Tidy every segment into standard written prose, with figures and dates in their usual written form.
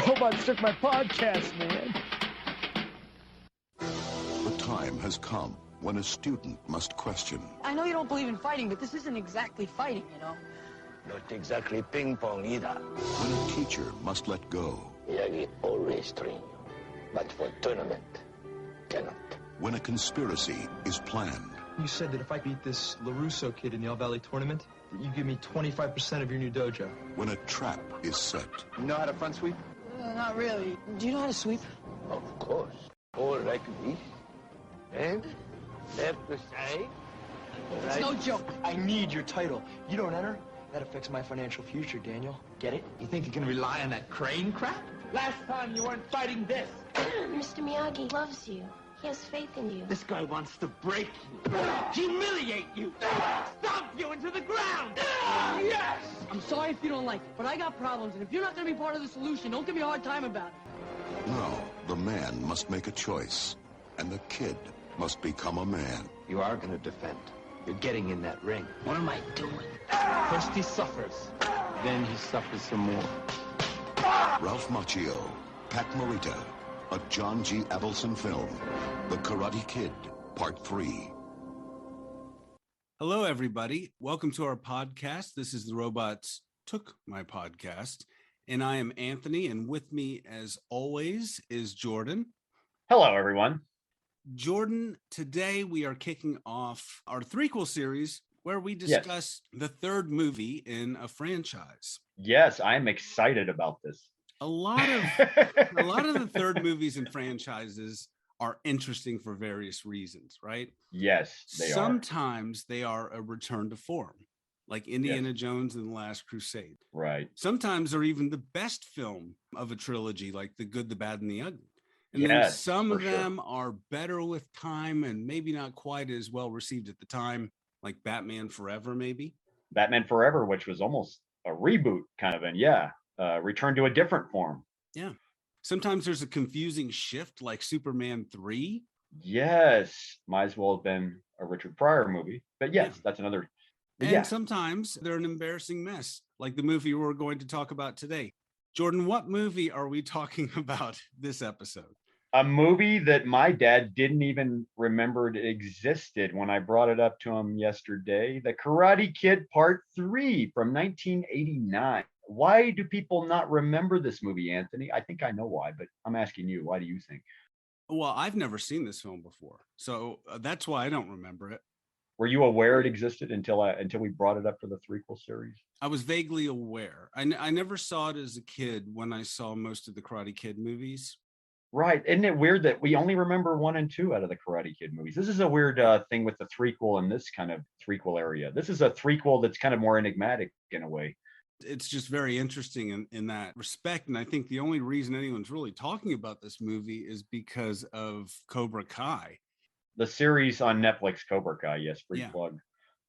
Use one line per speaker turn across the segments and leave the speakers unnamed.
robots took my podcast, man.
The time has come when a student must question.
I know you don't believe in fighting, but this isn't exactly fighting, you know?
Not exactly ping pong either.
When a teacher must let go.
Miyagi always train you, but for tournament, cannot.
When a conspiracy is planned.
You said that if I beat this LaRusso kid in the All-Valley tournament, that you give me 25% of your new dojo.
When a trap is set.
You know how to front sweep?
Not really. Do you know how to sweep?
Of course. All like this. And left to side.
It's
Right.
no joke.
I need your title. You don't enter? That affects my financial future, Daniel. Get it?
You think you can rely on that crane crap? Last time you weren't fighting this.
Mr. Miyagi loves you. He has faith in you.
This guy wants to break you, humiliate you, stomp you into the ground. Yes!
I'm sorry if you don't like it, but I got problems, and if you're not going to be part of the solution, don't give me a hard time about it.
Now, the man must make a choice, and the kid must become a man.
You are going to defend. You're getting in that ring.
What am I doing?
First he suffers, then he suffers some more.
Ralph Macchio, Pat Morita, a John G. Avildsen film, The Karate Kid, Part 3.
Hello, everybody. Welcome to our podcast. This is The Robots Took My Podcast, and I am Anthony, and with me, as always, is Jordan.
Hello, everyone.
Jordan, today we are kicking off our threequel series where we discuss the third movie in a franchise.
Yes, I'm excited about this.
A lot of the third movies and franchises are interesting for various reasons, right?
Yes, they
Sometimes they are a return to form, like Indiana Jones and the Last Crusade.
Right.
Sometimes they're even the best film of a trilogy, like The Good, the Bad, and the Ugly. And then some of them are better with time and maybe not quite as well received at the time, like Batman Forever, maybe.
Batman Forever, which was almost a reboot kind of, and return to a different form.
Yeah. Sometimes there's a confusing shift like Superman 3.
Yes. Might as well have been a Richard Pryor movie. But yes, that's another.
And sometimes they're an embarrassing mess, like the movie we're going to talk about today. Jordan, what movie are we talking about this episode?
A movie that my dad didn't even remember it existed when I brought it up to him yesterday. The Karate Kid Part 3 from 1989. Why do people not remember this movie, Anthony? I think I know why, but I'm asking you, why do you think?
Well, I've never seen this film before, so that's why I don't remember it.
Were you aware it existed until we brought it up for the threequel series?
I was vaguely aware. I never saw it as a kid when I saw most of the Karate Kid movies.
Right. Isn't it weird that we only remember 1 and 2 out of the Karate Kid movies? This is a weird thing with the threequel in this kind of threequel area. This is a threequel that's kind of more enigmatic in a way.
It's just very interesting in that respect. And I think the only reason anyone's really talking about this movie is because of Cobra Kai.
The series on Netflix, Cobra Kai, yes, free plug,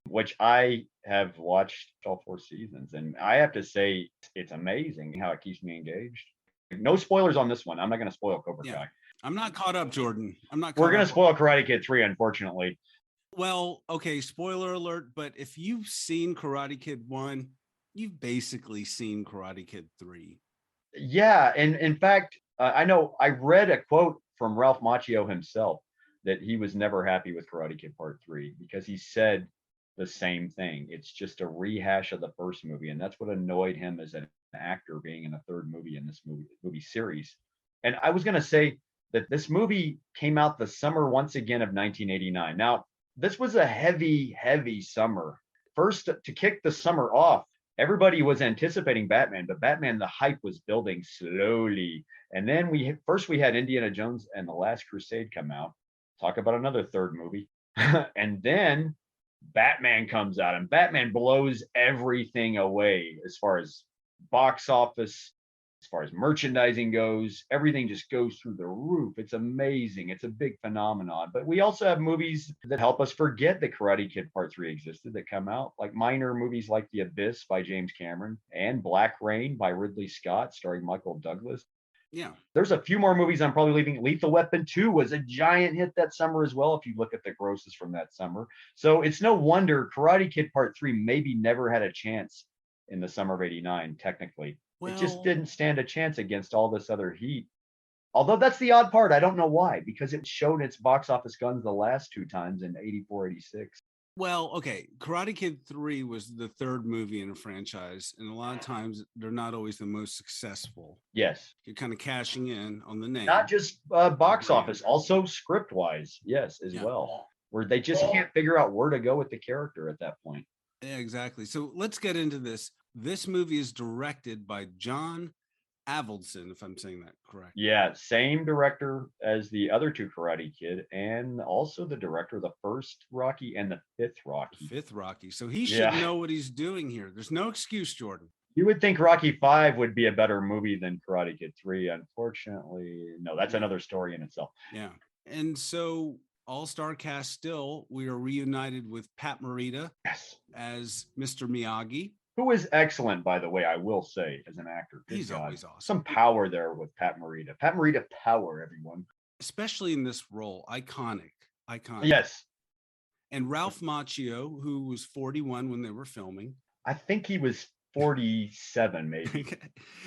which I have watched all 4 seasons. And I have to say, it's amazing how it keeps me engaged. No spoilers on this one. I'm not going to spoil Cobra Kai.
I'm not caught up, Jordan.
We're going to spoil Karate Kid 3, unfortunately.
Well, okay, spoiler alert. But if you've seen Karate Kid 1, you've basically seen Karate Kid 3.
Yeah. And in fact, I know I read a quote from Ralph Macchio himself that he was never happy with Karate Kid Part 3 because he said the same thing. It's just a rehash of the first movie. And that's what annoyed him as an actor being in a third movie in this movie series. And I was going to say that this movie came out the summer once again of 1989. Now, this was a heavy, heavy summer. First, to kick the summer off, everybody was anticipating Batman, but Batman, the hype was building slowly. And then we had Indiana Jones and the Last Crusade come out. Talk about another third movie. And then Batman comes out, and Batman blows everything away as far as box office, as far as merchandising goes. Everything just goes through the roof. It's amazing. It's a big phenomenon. But we also have movies that help us forget that Karate Kid Part 3 existed that come out, like minor movies like The Abyss by James Cameron and Black Rain by Ridley Scott starring Michael Douglas.
Yeah.
There's a few more movies I'm probably leaving. Lethal Weapon 2 was a giant hit that summer as well, if you look at the grosses from that summer. So it's no wonder Karate Kid Part 3 maybe never had a chance in the summer of 89, technically. It just
Well,
didn't stand a chance against all this other heat. Although that's the odd part. I don't know why, because it showed its box office guns the last two times in 84, 86.
well, okay. Karate Kid 3 was the third movie in a franchise, and a lot of times they're not always the most successful.
Yes.
You're kind of cashing in on the name.
Not just box
Brand.
office, also script wise. Yes, as
Yeah.
well. Where they just can't figure out where to go with the character at that point.
Yeah, exactly. So let's get into this. This movie is directed by John Avildsen, if I'm saying that correct.
Yeah, same director as the other two Karate Kid, and also the director of the first Rocky and the fifth Rocky.
Fifth Rocky. So he should
Yeah.
know what he's doing here. There's no excuse, Jordan.
You would think Rocky 5 would be a better movie than Karate Kid 3. Unfortunately, no, that's another story in itself.
Yeah. And so all-star cast still, we are reunited with Pat Morita
Yes.
as Mr. Miyagi.
Who is excellent, by the way, I will say, as an actor. Good
He's
God.
always awesome.
Some power there with Pat Morita. Pat Morita power, everyone.
Especially in this role. Iconic.
Yes.
And Ralph Macchio, who was 41 when they were filming.
I think he was 47, maybe.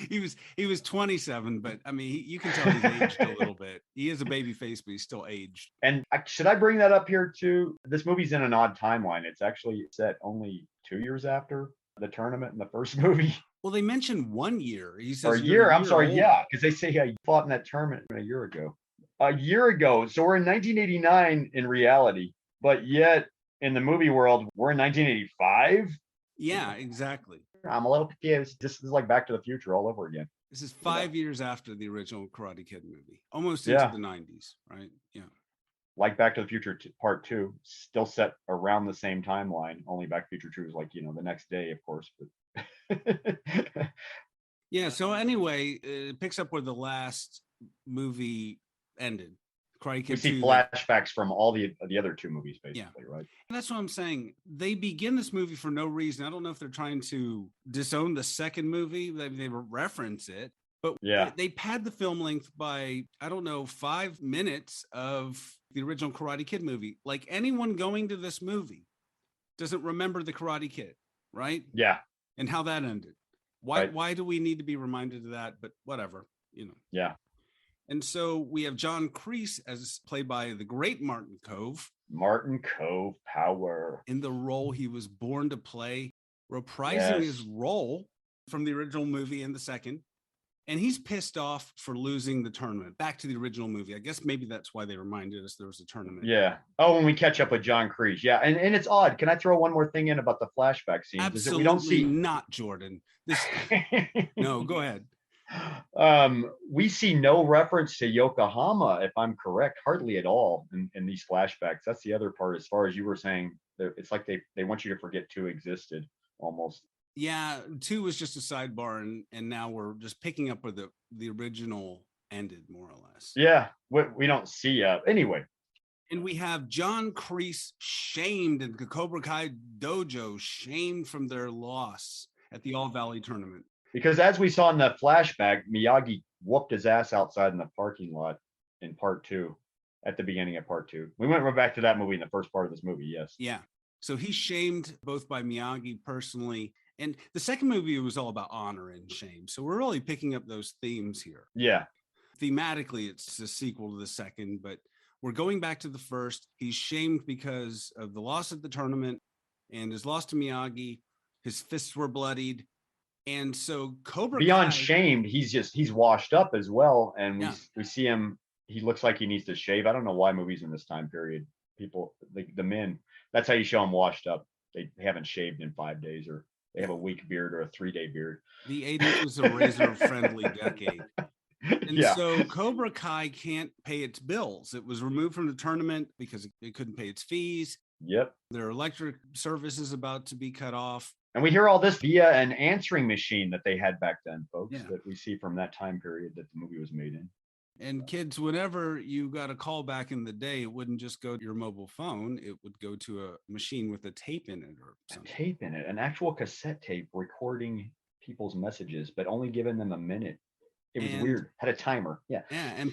he was 27, but I mean, you can tell he's aged a little bit. He is a baby face, but he's still aged.
And should I bring that up here too? This movie's in an odd timeline. It's actually set only 2 years after the tournament in the first movie.
Well, they mentioned 1 year. He says
Or a
you're
year. I'm sorry.
older.
Yeah, because they say he fought in that tournament a year ago. A year ago. So we're in 1989 in reality, but yet in the movie world, we're in 1985.
Yeah, exactly.
I'm a little confused. This is like Back to the Future all over again.
This is 5 years after the original Karate Kid movie, almost
Yeah.
into the 90s, right? Yeah.
Like Back to the Future Part 2, still set around the same timeline. Only Back to the Future 2 is like, the next day, of course. But
Yeah. So anyway, it picks up where the last movie ended. Karate Kid
we see
2,
flashbacks from all the other two movies, basically, right?
And that's what I'm saying. They begin this movie for no reason. I don't know if they're trying to disown the second movie. They reference it, but
Yeah.
they pad the film length by, I don't know, 5 minutes of the original Karate Kid movie. Like anyone going to this movie doesn't remember the Karate Kid, right?
Yeah.
And how that ended. Why do we need to be reminded of that? But whatever,
Yeah.
And so we have John Kreese as played by the great Martin Kove.
Martin Kove power.
In the role he was born to play, reprising
Yes.
his role from the original movie in the second. And he's pissed off for losing the tournament. Back to the original movie. I guess maybe that's why they reminded us there was a tournament.
Yeah. Oh, when we catch up with John Kreese. Yeah. And it's odd. Can I throw one more thing in about the flashback scenes?
Absolutely
We don't see
not, Jordan. No, go ahead.
We see no reference to Yokohama, if I'm correct, hardly at all in these flashbacks. That's the other part. As far as you were saying, it's like they want you to forget 2 existed almost.
Yeah, 2 was just a sidebar, and now we're just picking up where the original ended, more or less.
Yeah, we don't see anyway.
And we have John Kreese shamed in the Cobra Kai dojo, shamed from their loss at the All Valley tournament.
Because as we saw in the flashback, Miyagi whooped his ass outside in the parking lot in part 2, at the beginning of part 2. We went back to that movie in the first part of this movie, yes.
Yeah. So he's shamed both by Miyagi personally, and the second movie was all about honor and shame. So we're really picking up those themes here.
Yeah.
Thematically, it's a sequel to the second, but we're going back to the first. He's shamed because of the loss at the tournament and his loss to Miyagi. His fists were bloodied. And so Cobra
Beyond
Kai,
shamed, he's washed up as well. And we see him, he looks like he needs to shave. I don't know why movies in this time period, people, the men, that's how you show them washed up. They haven't shaved in 5 days, or they have a week beard or a 3-day beard.
The 80s was a razor-friendly decade. And so Cobra Kai can't pay its bills. It was removed from the tournament because it couldn't pay its fees.
Yep.
Their electric service is about to be cut off.
And we hear all this via an answering machine that they had back then, folks,
Yeah.
that we see from that time period that the movie was made in.
And kids, whenever you got a call back in the day, it wouldn't just go to your mobile phone. It would go to a machine with a tape in it or something.
A tape in it, an actual cassette tape recording people's messages, but only giving them a minute. It was weird. Had a timer. Yeah.
Yeah,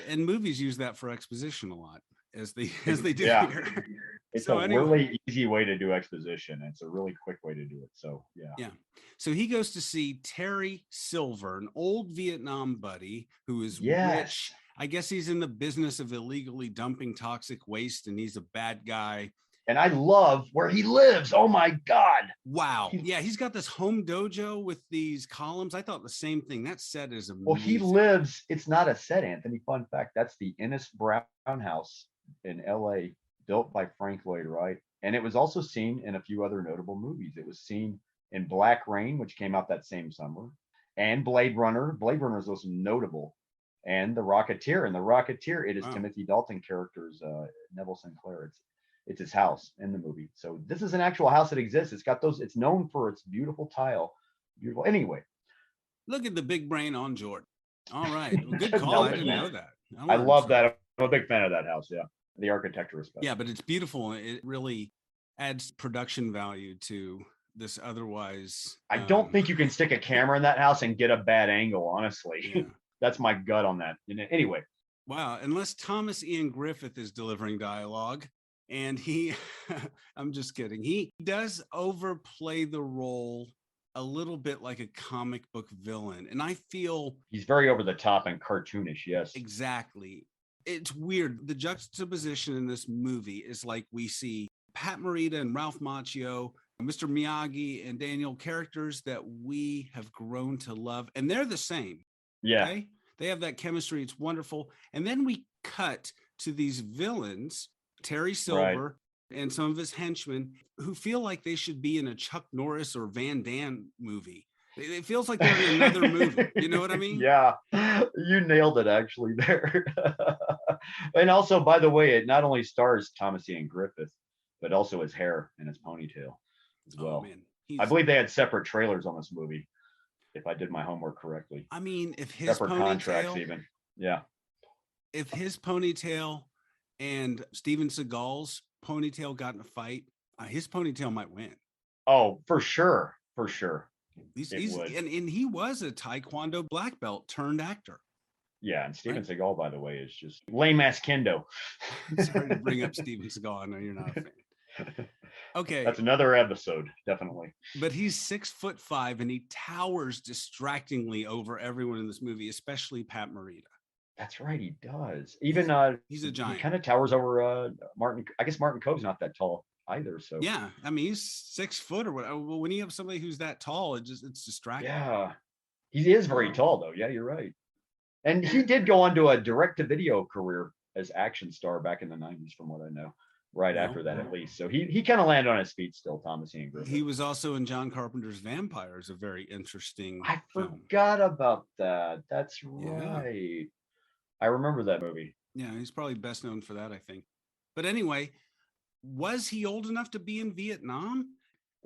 and movies use that for exposition a lot as they do
Yeah.
here.
It's
So
a
anyway.
really easy way to do exposition. It's a really quick way to do it. So yeah.
Yeah. So he goes to see Terry Silver, an old Vietnam buddy who is
Yes.
rich. I guess he's in the business of illegally dumping toxic waste, and he's a bad guy.
And I love where he lives. Oh my God.
Wow. Yeah, he's got this home dojo with these columns. I thought the same thing. That set is amazing.
Well, he lives, it's not a set, Anthony. Fun fact, that's the Ennis Brown house in LA, built by Frank Lloyd Wright. And it was also seen in a few other notable movies. It was seen in Black Rain, which came out that same summer, and Blade Runner. Blade Runner is also notable. And The Rocketeer. And The Rocketeer, it is
Wow.
Timothy Dalton character's Neville Sinclair. It's his house in the movie. So this is an actual house that exists. It's got those, it's known for its beautiful tile. Beautiful. Anyway,
Look at the big brain on Jordan. All right. Well, good
Nailed
call. I
it,
didn't
man.
know that.
I
learned
love
something.
that. I'm a big fan of that house. Yeah. The architecture is special.
Yeah, but it's beautiful. It really adds production value to this otherwise.
I don't think you can stick a camera in that house and get a bad angle, honestly.
Yeah.
That's my gut on that. Anyway,
Wow. Unless Thomas Ian Griffith is delivering dialogue. And he, I'm just kidding. He does overplay the role a little bit like a comic book villain. And I feel
he's very over the top and cartoonish. Yes.
exactly. It's weird. The juxtaposition in this movie is like we see Pat Morita and Ralph Macchio, Mr. Miyagi and Daniel, characters that we have grown to love. And they're the same.
Yeah.
Okay? They have that chemistry. It's wonderful. And then we cut to these villains, Terry Silver and some of his henchmen, who feel like they should be in a Chuck Norris or Van Damme movie. It feels like they're in another movie. You know what I mean?
Yeah, you nailed it actually there. And also, by the way, it not only stars Thomas Ian Griffith, but also his hair and his ponytail as well.
Oh, man.
I believe they had separate trailers on this movie, if I did my homework correctly.
I mean, if his
Separate contracts
ponytail,
even. Yeah.
if his ponytail and Steven Seagal's ponytail got in a fight, his ponytail might win.
Oh, for sure. For sure.
And he was a Taekwondo black belt turned actor.
Yeah, and Steven Seagal, by the way, is just lame ass kendo.
Sorry to bring up Steven Seagal. I know you're not a fan. Okay.
That's another episode, definitely.
But he's 6'5" and he towers distractingly over everyone in this movie, especially Pat Morita.
That's right, he does. Even
he's a giant.
He kind of towers over Martin. I guess Martin Cove's not that tall either. So
yeah, I mean he's 6 foot or whatever. Well, when you have somebody who's that tall, it's distracting.
Yeah, he is very tall though. Yeah, you're right. And he did go on to a direct-to-video career as action star back in the 90s, from what I know. Right after that, at least. So he kind of landed on his feet still, Thomas Ian Griffith.
He was also in John Carpenter's Vampires, a very interesting
I
film.
forgot about that. That's right. I remember that movie.
Yeah, he's probably best known for that, I think. But anyway, was he old enough to be in Vietnam?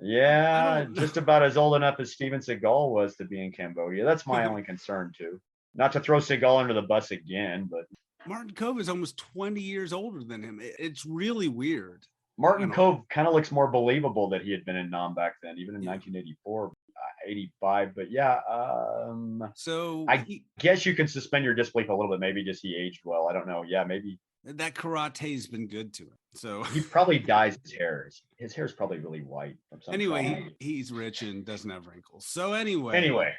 Yeah, just about as old enough as Steven Seagal was to be in Cambodia. That's my only concern, too. Not to throw Seagal under the bus again, but
Martin Cove is almost 20 years older than him. It's really weird.
Martin Cove kind of looks more believable that he had been in Nam back then, even in 1984, 85. But yeah,
so
I guess you can suspend your disbelief a little bit. Maybe just he aged well. I don't know. Yeah, maybe
that karate's been good to him. So
he probably dyes his hair. His hair is probably really white. From some
anyway, he's rich and doesn't have wrinkles. So anyway.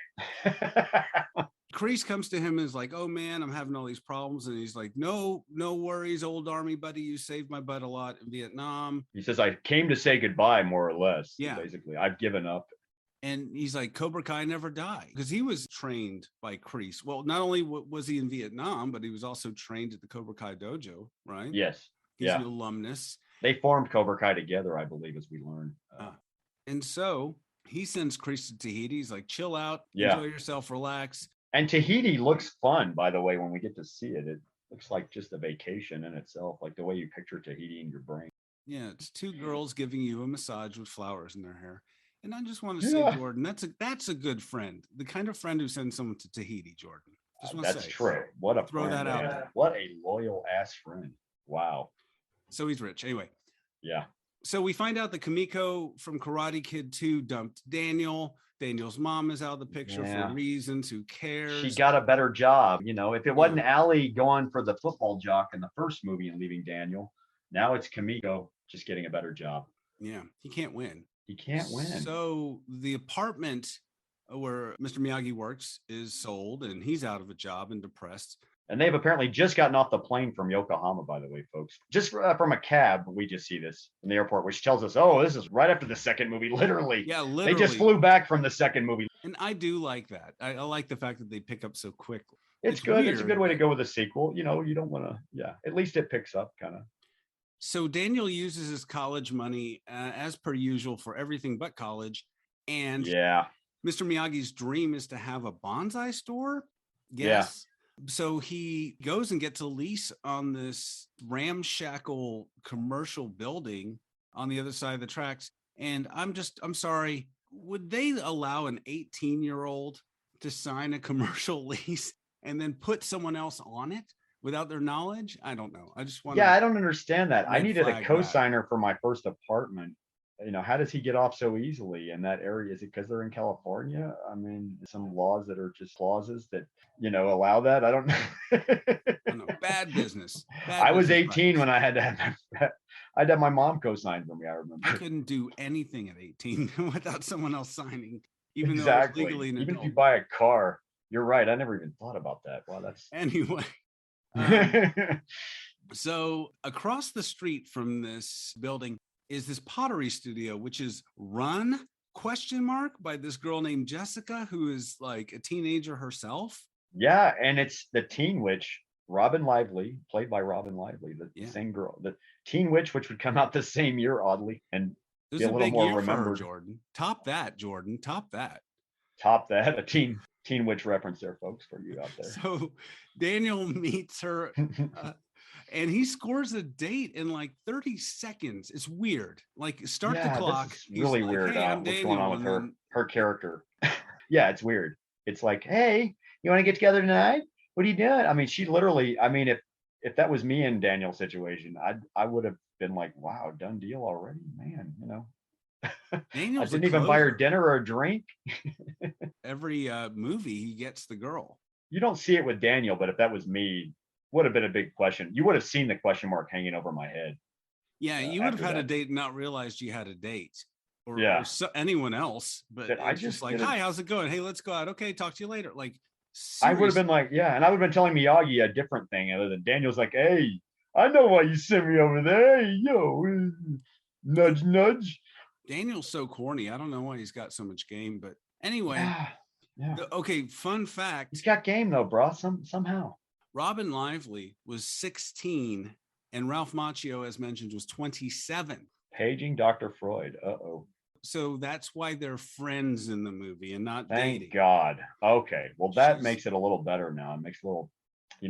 Kreese comes to him and is like, oh man, I'm having all these problems. And he's like, no worries, old army buddy. You saved my butt a lot in Vietnam.
He says, I came to say goodbye, more or less.
Yeah.
Basically, I've given up.
And he's like, Cobra Kai never died, because he was trained by Kreese. Well, not only was he in Vietnam, but he was also trained at the Cobra Kai dojo, right?
Yes.
He's an alumnus.
They formed Cobra Kai together, I believe, as we learned.
And so he sends Kreese to Tahiti. He's like, chill out, enjoy yourself, relax.
And Tahiti looks fun, by the way, when we get to see it. It looks like just a vacation in itself, like the way you picture Tahiti in your brain.
Yeah, it's two girls giving you a massage with flowers in their hair. And I just want to say, Jordan, that's a good friend. The kind of friend who sends someone to Tahiti, Jordan. Just want to say.
True. What a
throw
friend,
that out
man.
there.
What a loyal ass friend. Wow.
So he's rich. Anyway.
Yeah.
So we find out that Kamiko from Karate Kid 2 dumped Daniel. Daniel's mom is out of the picture for reasons. Who cares?
She got a better job. You know, if it wasn't Allie going for the football jock in the first movie and leaving Daniel, now it's Kimiko just getting a better job.
Yeah, he can't win.
He can't win.
So the apartment where Mr. Miyagi works is sold, and he's out of a job and depressed.
And they've apparently just gotten off the plane from Yokohama, by the way, folks. Just from a cab, we just see this in the airport, which tells us, oh, this is right after the second movie, literally.
Yeah, literally.
They just flew back from the second movie.
And I do like that. I like the fact that they pick up so quickly.
It's good. Weird. It's a good way to go with a sequel. You know, you don't want to, at least it picks up kind of.
So Daniel uses his college money as per usual for everything but college. And Mr. Miyagi's dream is to have a bonsai store. Yes. Yeah. So he goes and gets a lease on this ramshackle commercial building on the other side of the tracks. And I'm sorry, would they allow an 18-year-old to sign a commercial lease and then put someone else on it without their knowledge? I don't know. I just want
I don't understand that. I needed a co-signer for my first apartment. You know, how does he get off so easily in that area? Is it because they're in California? I mean, some laws that are just clauses that, allow that. I don't know.
I know. Bad business.
I was 18 when I had to have my mom co-sign for me. I remember.
I couldn't do anything at 18 without someone else signing, even though it was legally an adult.
Even if you buy a car, you're right. I never even thought about that. Wow, that's
anyway. So across the street from this building is this pottery studio, which is run ? By this girl named Jessica, who is like a teenager herself.
Yeah, and it's the Teen Witch, Robin Lively, played by Robin Lively, the same girl, the Teen Witch, which would come out the same year, oddly, and
be a little more remembered. Jordan, top that, Jordan, top that.
A Teen Witch reference there, folks, for you out there.
So Daniel meets her. And he scores a date in like 30 seconds. It's weird. Like start the clock.
It's really weird.
Hey,
what's going on with her character? Yeah, it's weird. It's like, hey, you want to get together tonight? What are you doing? I mean, she literally. I mean, if that was me in Daniel's situation, I would have been like, wow, done deal already, man. I didn't even buy her dinner or a drink.
Every movie, he gets the girl.
You don't see it with Daniel, but if that was me, would have been a big question. You would have seen the question mark hanging over my head.
Yeah, you would have had a date and not realized you had a date, or anyone else. But I just like, hi, how's it going? Hey, let's go out. Okay, talk to you later. Like, seriously.
I would have been like, and I would have been telling Miyagi a different thing other than Daniel's like, hey, I know why you sent me over there. Hey, yo, nudge, nudge.
Daniel's so corny. I don't know why he's got so much game, but anyway.
Yeah.
Okay, fun fact.
He's got game though, bro. Somehow.
Robin Lively was 16 and Ralph Macchio, as mentioned, was 27.
Paging Dr. Freud. Uh-oh.
So that's why they're friends in the movie and not dating.
Thank God. Okay. Well, that makes it a little better now. It makes a little,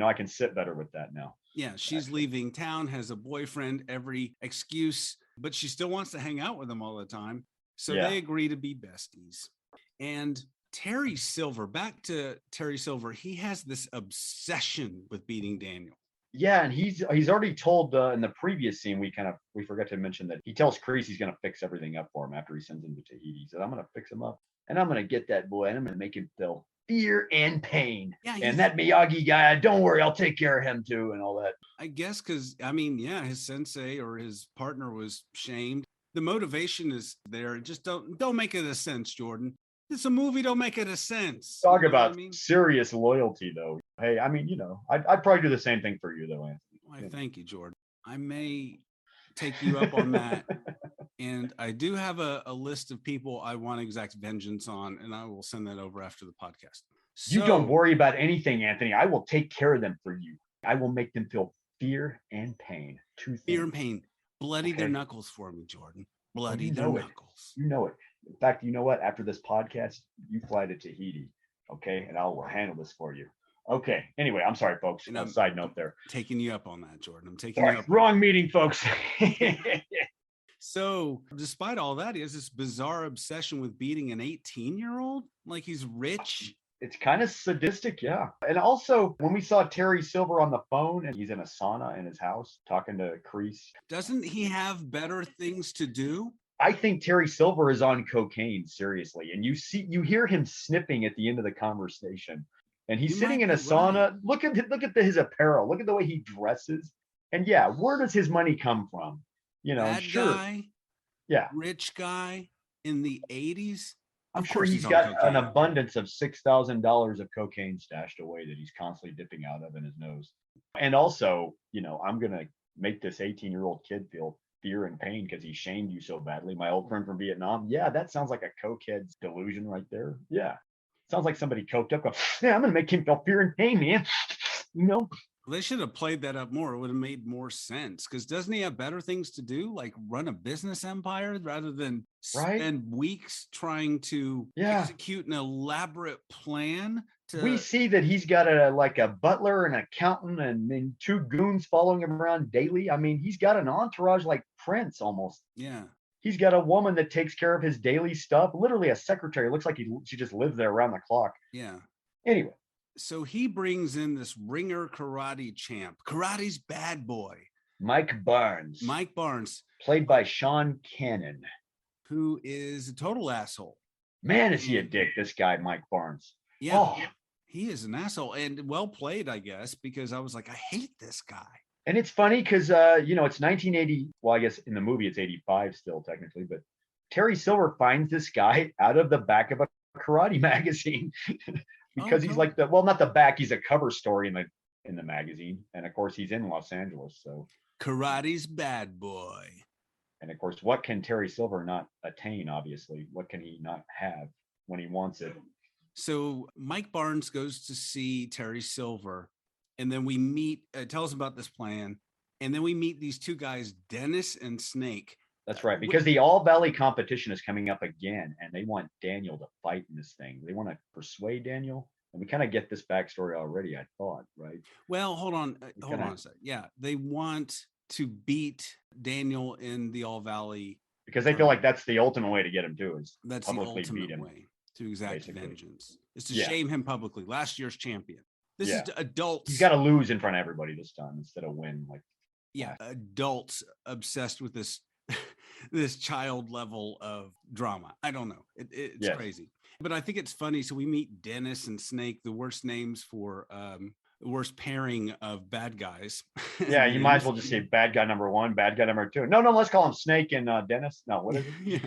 I can sit better with that now.
Yeah. She's leaving town, has a boyfriend, every excuse, but she still wants to hang out with him all the time. So they agree to be besties. And Terry Silver, back to Terry Silver, he has this obsession with beating Daniel.
Yeah, and he's already told in the previous scene, we forgot to mention that he tells Kreese he's going to fix everything up for him after he sends him to Tahiti. He said, I'm going to fix him up, and I'm going to get that boy, and I'm going to make him feel fear and pain. Yeah, and that Miyagi guy, don't worry, I'll take care of him too, and all that.
I guess because, his sensei or his partner was shamed. The motivation is there. Just don't make it a sense, Jordan. It's a movie. Don't make it a sense.
Talk about serious loyalty, though. Hey, I'd probably do the same thing for you, though, Anthony.
Why, thank you, Jordan. I may take you up on that. And I do have a list of people I want to exact vengeance on, and I will send that over after the podcast.
You don't worry about anything, Anthony. I will take care of them for you. I will make them feel fear and pain.
Fear and pain. Bloody their knuckles for me, Jordan. Bloody their knuckles.
You know it. In fact, you know what? After this podcast, you fly to Tahiti, okay? And I will handle this for you. Okay. Anyway, I'm sorry, folks. Side note there.
Taking you up on that, Jordan. I'm taking you up.
Wrong meeting, folks.
So, despite all that, he has this bizarre obsession with beating an 18-year-old. Like he's rich.
It's kind of sadistic, yeah. And also, when we saw Terry Silver on the phone and he's in a sauna in his house talking to Kreese.
Doesn't he have better things to do?
I think Terry Silver is on cocaine, seriously. And you hear him sniffing at the end of the conversation. And he's sitting in a sauna.
Right.
Look at his apparel. Look at the way he dresses. And yeah, where does his money come from?
Bad
sure.
guy,
Yeah.
rich guy in the 80s.
I'm sure he's got an abundance of $6,000 of cocaine stashed away that he's constantly dipping out of in his nose. And also, I'm going to make this 18-year-old kid feel fear and pain because he shamed you so badly. My old friend from Vietnam. Yeah, that sounds like a cokehead's delusion right there. Yeah. Sounds like somebody coked up. Yeah, I'm going to make him feel fear and pain, man.
They should have played that up more. It would have made more sense, because doesn't he have better things to do, like run a business empire rather than spend weeks trying to execute an elaborate plan?
We see that he's got a butler, an accountant, and then 2 goons following him around daily. I mean, he's got an entourage like Prince almost.
Yeah.
He's got a woman that takes care of his daily stuff, literally a secretary. It looks like she just lives there around the clock.
Yeah.
Anyway.
So he brings in this ringer karate champ, karate's bad boy,
Mike Barnes.
Played
by Sean Cannon,
who is a total asshole.
Man, is he a dick, this guy, Mike Barnes.
Yeah. Oh. He is an asshole, and well played, I guess, because I was like, I hate this guy.
And it's funny because, it's 1980. Well, I guess in the movie it's 85 still technically, but Terry Silver finds this guy out of the back of a karate magazine. Because he's like not the back, he's a cover story in the magazine. And of course he's in Los Angeles. So
karate's bad boy.
And of course, what can Terry Silver not attain? Obviously, what can he not have when he wants it?
So Mike Barnes goes to see Terry Silver, and then we meet, tells about this plan. And then we meet these 2 guys, Dennis and Snake.
That's right, because the All Valley competition is coming up again, and they want Daniel to fight in this thing. They want to persuade Daniel, and we kind of get this backstory already, I thought, right?
Well, hold on a second. Yeah, they want to beat Daniel in the All Valley
because they feel like that's the ultimate way to get him to is
that's
publicly
the ultimate
beat him.
Way to exact vengeance is to shame him publicly. Last year's champion. This is adults.
He's got to lose in front of everybody this time instead of win.
Adults obsessed with this. This child level of drama. I don't know. It's crazy. But I think it's funny. So we meet Dennis and Snake, the worst names for the worst pairing of bad guys.
Yeah, you might as well just say bad guy number 1, bad guy number 2. No, let's call him Snake and Dennis. No, what is it?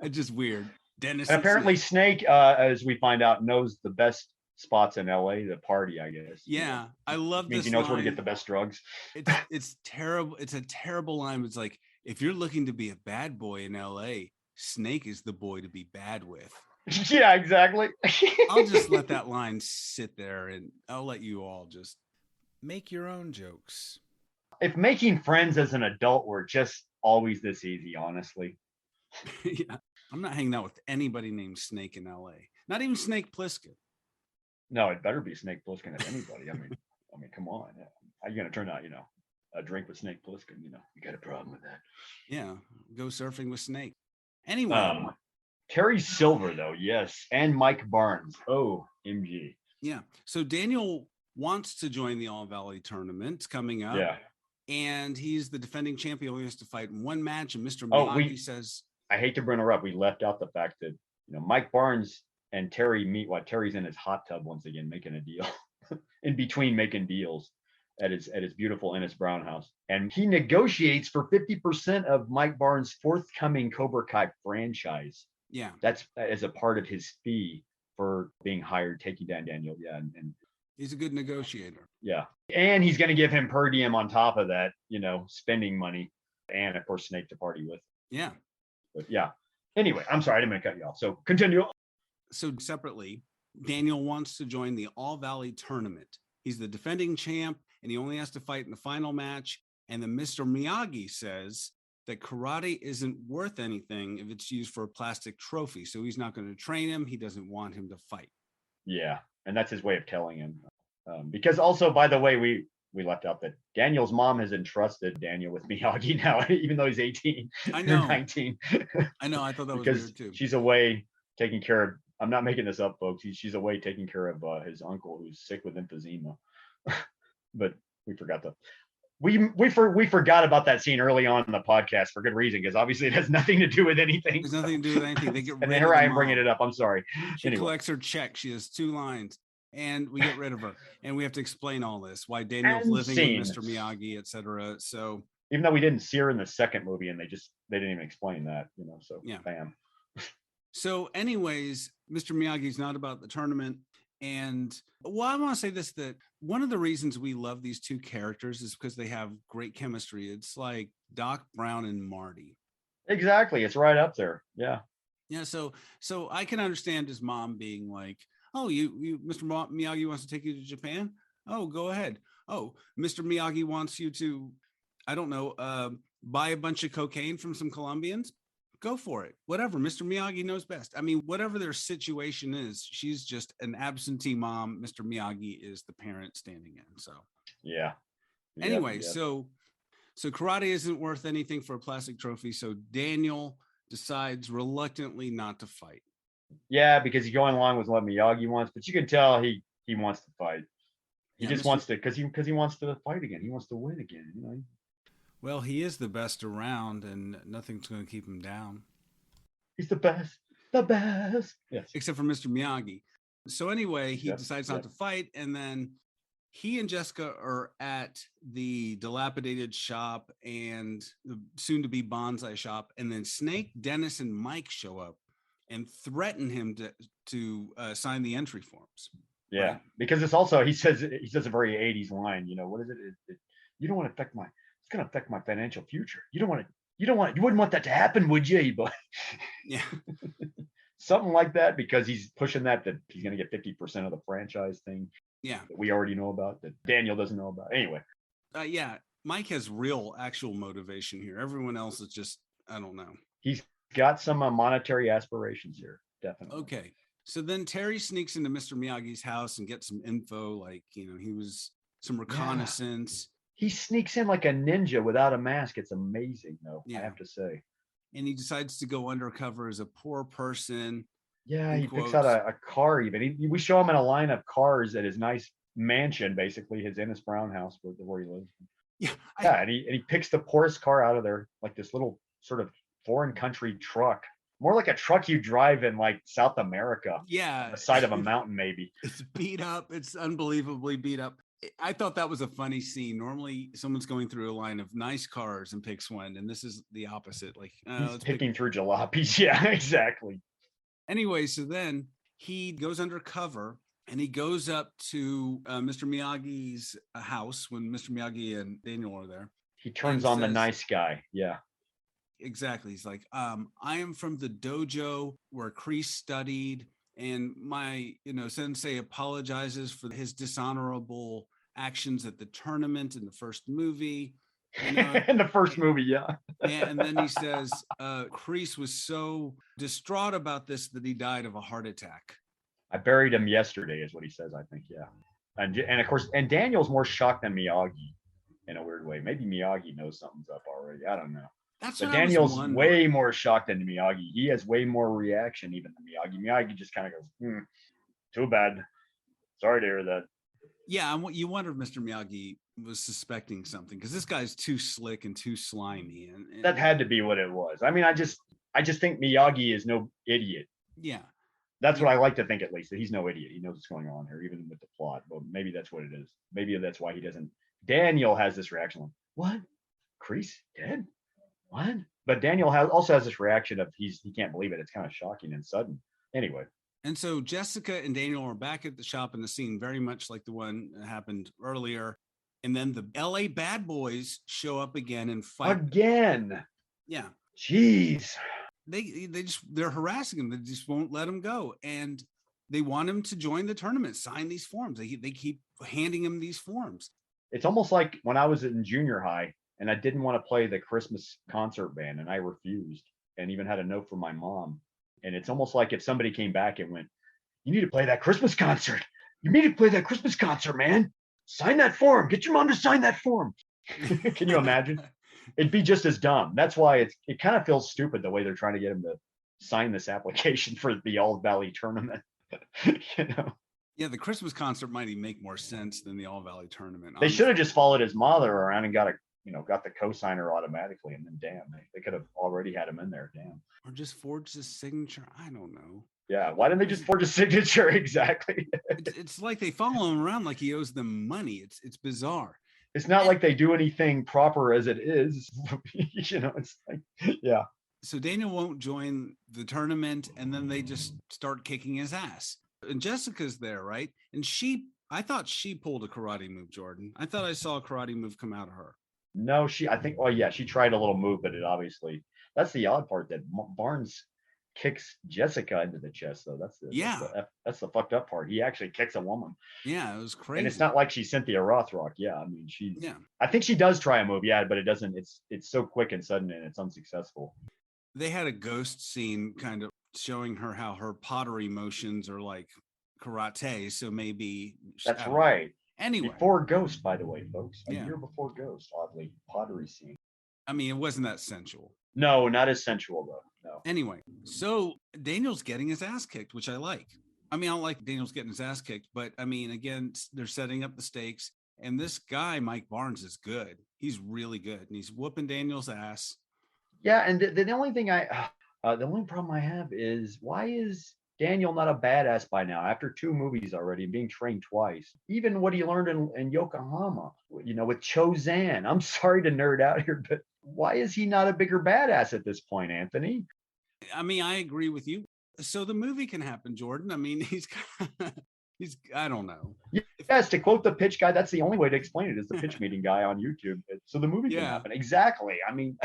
It's just weird. Dennis.
And apparently Snake, as we find out, knows the best spots in LA, the party, I guess.
Yeah, I love this.
He knows where to get the best drugs.
It's terrible. It's a terrible line. It's like, if you're looking to be a bad boy in LA, Snake is the boy to be bad with.
Yeah, exactly.
I'll just let that line sit there, and I'll let you all just make your own jokes.
If making friends as an adult were just always this easy, honestly.
Yeah, I'm not hanging out with anybody named Snake in LA. Not even Snake Plissken.
No, it better be Snake Plissken as anybody. I mean, come on. How are you going to turn out, a drink with Snake Plissken? You got a problem with that.
Yeah, go surfing with Snake. Anyway.
Terry Silver, though, yes. And Mike Barnes. Oh, MG.
Yeah. So Daniel wants to join the All Valley tournament coming up.
Yeah.
And he's the defending champion. He only has to fight in 1 match. And Mr. Miyagi says...
I hate to bring her up. We left out the fact that, Mike Barnes and Terry meet while Terry's in his hot tub once again, making a deal. In between making deals at his beautiful Ennis Brown house. And he negotiates for 50% of Mike Barnes' forthcoming Cobra Kai franchise.
Yeah.
That's as a part of his fee for being hired, taking down Daniel. Yeah. And
he's a good negotiator.
Yeah. And he's going to give him per diem on top of that, spending money. And of course, Snake to party with.
Yeah.
But yeah. Anyway, I'm sorry, I didn't mean to cut you off. So continue.
So separately, Daniel wants to join the All Valley tournament. He's the defending champ, and he only has to fight in the final match. And then Mr. Miyagi says that karate isn't worth anything if it's used for a plastic trophy. So he's not going to train him. He doesn't want him to fight.
Yeah. And that's his way of telling him. Because also, by the way, we left out that Daniel's mom has entrusted Daniel with Miyagi now, even though he's 18.
I know.
19.
I know. I thought that was weird too.
She's away taking care of, I'm not making this up, folks. She's away taking care of his uncle who's sick with emphysema. But we forgot we forgot about that scene early on in the podcast for good reason, because obviously it has nothing to do with anything.
There's nothing to do with anything. They get rid
and then
of
here
the
I am bringing
mom.
it up. I'm sorry.
She collects her check. She has 2 lines, and we get rid of her. And we have to explain all this, why Daniel's living with Mr. Miyagi, etc. So
even though we didn't see her in the second movie, and they didn't even explain that, so
yeah.
Bam.
So anyways, Mr. Miyagi's not about the tournament. And well, I want to say this, that one of the reasons we love these 2 characters is because they have great chemistry. It's like Doc Brown and Marty.
Exactly. It's right up there. Yeah.
Yeah. So I can understand his mom being like, oh, you Mr. Miyagi wants to take you to Japan. Oh, go ahead. Oh, Mr. Miyagi wants you to, I don't know, buy a bunch of cocaine from some Colombians. Go for it. Whatever. Mr. Miyagi knows best. I mean, whatever their situation is, she's just an absentee mom. Mr. Miyagi is the parent standing in. So
yeah.
Anyway, so karate isn't worth anything for a plastic trophy. So Daniel decides reluctantly not to fight.
Yeah, because he's going along with what Miyagi wants, but you can tell he wants to fight. He just wants to, because he wants to fight again. He wants to win again.
Well, he is the best around, and nothing's going to keep him down.
He's the best. The best. Yes.
Except for Mr. Miyagi. So anyway, he decides not to fight, and then he and Jessica are at the dilapidated shop and the soon-to-be bonsai shop, and then Snake, Dennis, and Mike show up and threaten him to sign the entry forms.
Yeah,
right?
Because it's also, he says a very 80s line. What is it? You don't want to affect it's going to affect my financial future. You wouldn't want that to happen, would you? But
yeah,
something like that, because he's pushing that he's going to get 50% of the franchise thing.
Yeah,
that we already know about, that Daniel doesn't know about. Anyway.
Yeah, Mike has actual motivation here. Everyone else is just, I don't know.
He's got some monetary aspirations here, definitely.
Okay. So then Terry sneaks into Mr. Miyagi's house and gets some info, like, he was some reconnaissance.
He sneaks in like a ninja without a mask. It's amazing, though, I have to say.
And he decides to go undercover as a poor person.
Yeah, he picks out a car even. We show him in a line of cars at his nice mansion, basically his Ennis Brown house where he lives. Yeah, and he picks the poorest car out of there, like this little sort of foreign country truck. More like a truck you drive in like South America.
Yeah.
The side of a mountain, maybe.
It's beat up. It's unbelievably beat up. I thought that was a funny scene. Normally someone's going through a line of nice cars and picks one, and this is the opposite. Like
he's picking through jalopies. Yeah, exactly.
Anyway, so then he goes undercover and he goes up to Mr. Miyagi's house when Mr. Miyagi and Daniel are there.
He turns on the nice guy. Yeah.
Exactly. He's like, I am from the dojo where Kreese studied, and my, sensei apologizes for his dishonorable actions at the tournament in the first movie.
In the first movie, yeah.
And then he says, Kreese was so distraught about this that he died of a heart attack.
I buried him yesterday, is what he says, I think, yeah. And of course, and Daniel's more shocked than Miyagi in a weird way. Maybe Miyagi knows something's up already. I don't know. But Daniel's way more shocked than Miyagi. He has way more reaction even than Miyagi. Miyagi just kind of goes, too bad. Sorry to hear that.
Yeah, and you wonder if Mr. Miyagi was suspecting something, because this guy's too slick and too slimy. And
that had to be what it was. I mean, I just think Miyagi is no idiot.
Yeah.
That's what I like to think, at least, that he's no idiot. He knows what's going on here, even with the plot. But maybe that's what it is. Maybe that's why he doesn't. Daniel has this reaction like, what? Kreese dead? What? But Daniel also has this reaction of he can't believe it. It's kind of shocking and sudden. Anyway.
And so Jessica and Daniel are back at the shop in the scene, very much like the one that happened earlier. And then the LA Bad Boys show up again and fight.
Again.
Yeah.
Jeez.
They're harassing him. They just won't let him go. And they want him to join the tournament, sign these forms. They keep handing him these forms.
It's almost like when I was in junior high and I didn't want to play the Christmas concert band, and I refused, and even had a note from my mom. And it's almost like if somebody came back and went, you need to play that Christmas concert. You need to play that Christmas concert, man. Sign that form. Get your mom to sign that form. Can you imagine? It'd be just as dumb. That's why it kind of feels stupid the way they're trying to get him to sign this application for the All Valley tournament.
Yeah, the Christmas concert might even make more sense than the All Valley tournament.
They should have just followed his mother around and got the cosigner automatically, and then damn, they could have already had him in there. Damn.
Or just forged his signature. I don't know.
Yeah, why didn't they just forge a signature? Exactly.
It's like they follow him around like he owes them money. It's bizarre.
It's not like they do anything proper as it is. It's like, yeah.
So Daniel won't join the tournament, and then they just start kicking his ass. And Jessica's there, right? And I thought she pulled a karate move, Jordan. I thought I saw a karate move come out of her.
No, I think, well, yeah, she tried a little move, but it obviously, that's the odd part, that Barnes kicks Jessica into the chest, though. That's the fucked up part. He actually kicks a woman.
Yeah, it was crazy.
And it's not like she's Cynthia Rothrock. Yeah, I mean, I think she does try a move, yeah, but it doesn't, it's so quick and sudden, and it's unsuccessful.
They had a ghost scene kind of showing her how her pottery motions are like karate, so maybe
that's right.
Anyway,
before Ghost, by the way, folks, a year before Ghost, oddly, pottery scene.
I mean, it wasn't that sensual.
No, not as sensual though. No.
Anyway, so Daniel's getting his ass kicked, which I like. I mean, I don't like Daniel's getting his ass kicked, but I mean, again, they're setting up the stakes, and this guy Mike Barnes is good. He's really good, and he's whooping Daniel's ass.
Yeah, and the only thing the only problem I have is, why is Daniel not a badass by now after 2 movies already and being trained twice? Even what he learned in Yokohama, with Cho Zan. I'm sorry to nerd out here, but why is he not a bigger badass at this point, Anthony?
I mean, I agree with you. So the movie can happen, Jordan. I mean, I don't know.
Yes, to quote the pitch guy, that's the only way to explain it, is the pitch meeting guy on YouTube. So the movie can happen. Exactly. I mean...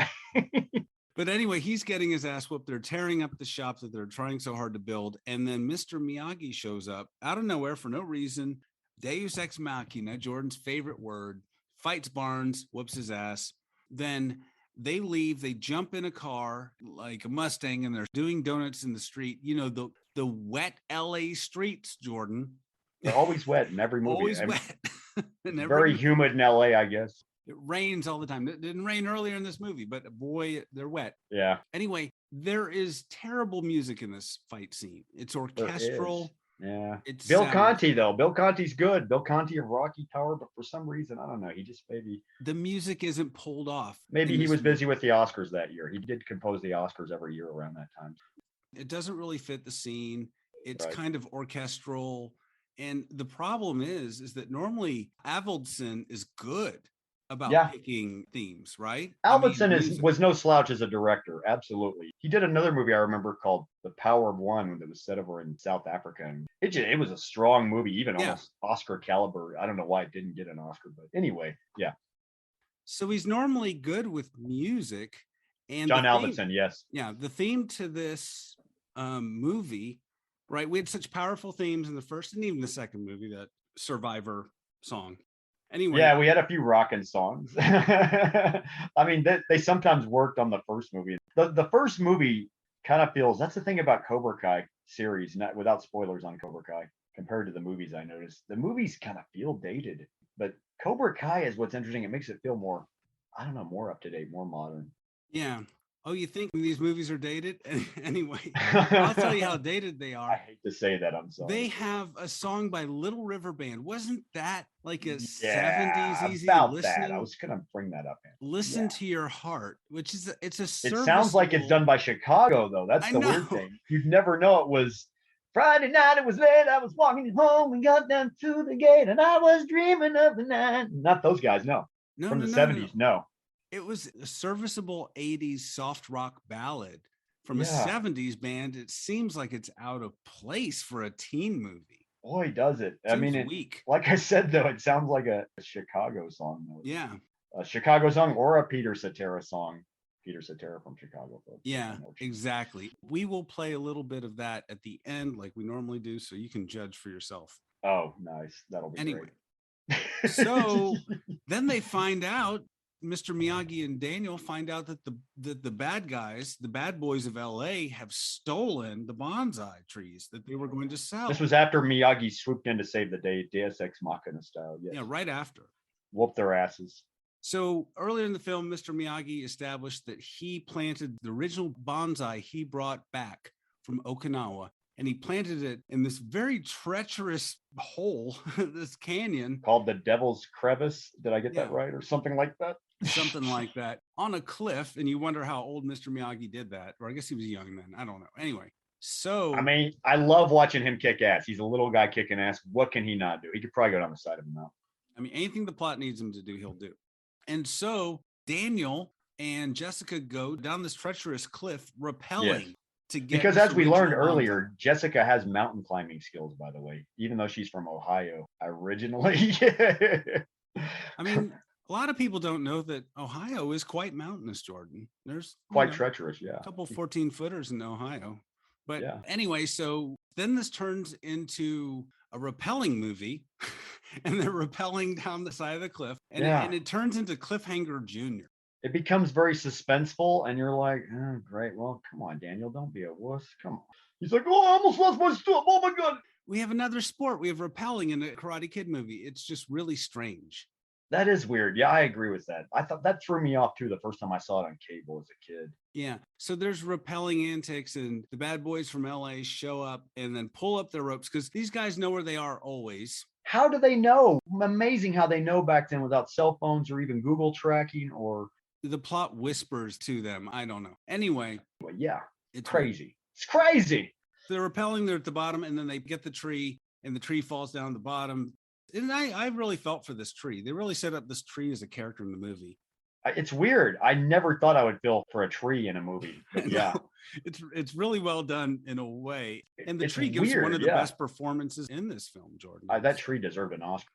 But anyway, he's getting his ass whooped. They're tearing up the shop that they're trying so hard to build. And then Mr. Miyagi shows up out of nowhere for no reason. Deus Ex Machina, Jordan's favorite word, fights Barnes, whoops his ass. Then they leave. They jump in a car like a Mustang, and they're doing donuts in the street. The wet LA streets, Jordan.
They're always wet in every movie.
Always wet.
Very humid in LA, I guess.
It rains all the time. It didn't rain earlier in this movie, but boy, they're wet.
Yeah.
Anyway, there is terrible music in this fight scene. It's orchestral.
Yeah. It's Bill Conti, though. Bill Conti's good. Bill Conti of Rocky Tower, but for some reason, I don't know. He just maybe...
The music isn't pulled off.
Maybe he was busy with the Oscars that year. He did compose the Oscars every year around that time.
It doesn't really fit the scene. It's kind of orchestral. And the problem is that normally Avildsen is good about picking themes, right?
Avildsen was no slouch as a director. Absolutely. He did another movie I remember called The Power of One that was set over in South Africa. And it was a strong movie, even almost Oscar caliber. I don't know why it didn't get an Oscar, but anyway, yeah.
So he's normally good with music. And
John Avildsen, yes.
Yeah, the theme to this movie, right? We had such powerful themes in the first and even the second movie, that Survivor song. Anyway,
yeah, we had a few rockin' songs. I mean, they sometimes worked on the first movie. The first movie kind of feels, that's the thing about Cobra Kai series, not without spoilers on Cobra Kai, compared to the movies. I noticed the movies kind of feel dated, but Cobra Kai is what's interesting. It makes it feel more, I don't know, more up to date, more modern.
Yeah. Oh, you think these movies are dated? Anyway, I'll tell you how dated they are.
I hate to say that. I'm sorry.
They have a song by Little River Band. Wasn't that like a 70s easy listening?
That. I was going to bring that up.
Listen to Your Heart, which is it's a
It sounds like it's done by Chicago, though. That's the weird thing. You'd never know it was Friday night. It was late. I was walking home and got down to the gate, and I was dreaming of the night. Not those guys, no. From the 70s, no.
It was a serviceable 80s soft rock ballad from a 70s band. It seems like it's out of place for a teen movie.
Boy, does it. I mean,
weak.
Like I said, though, it sounds like a Chicago song. Though.
Yeah.
A Chicago song or a Peter Cetera song. Peter Cetera from Chicago, folks.
Yeah, exactly. We will play a little bit of that at the end like we normally do, so you can judge for yourself.
Oh, nice. That'll be great.
So then they find out, Mr. Miyagi and Daniel find out that the bad guys, the bad boys of LA, have stolen the bonsai trees that they were going to sell.
This was after Miyagi swooped in to save the day, Deus Ex Machina style. Yes.
Yeah, right after.
Whoop their asses.
So earlier in the film, Mr. Miyagi established that he planted the original bonsai he brought back from Okinawa, and he planted it in this very treacherous hole, this canyon.
Called the Devil's Crevice. Did I get
Yeah.
that right? Or something like that?
Something like that, on a cliff. And you wonder how old Mr. Miyagi did that. Or I guess he was young then. I don't know. Anyway, so
I mean, I love watching him kick ass. He's a little guy kicking ass. What can he not do? He could probably go down the side of a mountain.
I mean, anything the plot needs him to do, he'll do. And so Daniel and Jessica go down this treacherous cliff, rappelling
Yes.
to get.
Because
this
as we learned
original
earlier,
mountain.
Jessica has mountain climbing skills, by the way, even though she's from Ohio originally.
I mean, a lot of people don't know that Ohio is quite mountainous, Jordan. There's
Quite treacherous, yeah.
a couple 14-footers in Ohio. But
Yeah.
anyway, so then this turns into a rappelling movie, and they're rappelling down the side of the cliff, and,
Yeah.
and it turns into Cliffhanger Jr.
It becomes very suspenseful, and you're like, oh, great. Well, come on, Daniel, don't be a wuss. Come on. He's like, oh, I almost lost my stuff. Oh my God.
We have another sport. We have rappelling in a Karate Kid movie. It's just really strange.
That is weird. Yeah, I agree with that. I thought that threw me off too the first time I saw it on cable as a kid.
Yeah. So there's rappelling antics, and the bad boys from LA show up and then pull up their ropes because these guys know where they are always.
How do they know? Amazing how they know back then without cell phones or even Google tracking or,
The plot whispers to them. I don't know. Anyway,
well, yeah,
it's
crazy. It's crazy.
They're rappelling, they're at the bottom, and then they get the tree, and the tree falls down the bottom. And I really felt for this tree. They really set up this tree as a character in the movie.
It's weird. I never thought I would feel for a tree in a movie. But yeah.
No, it's really well done in a way. And the
It's
tree gives
weird,
one of the
yeah.
best performances in this film, Jordan.
That tree deserved an Oscar.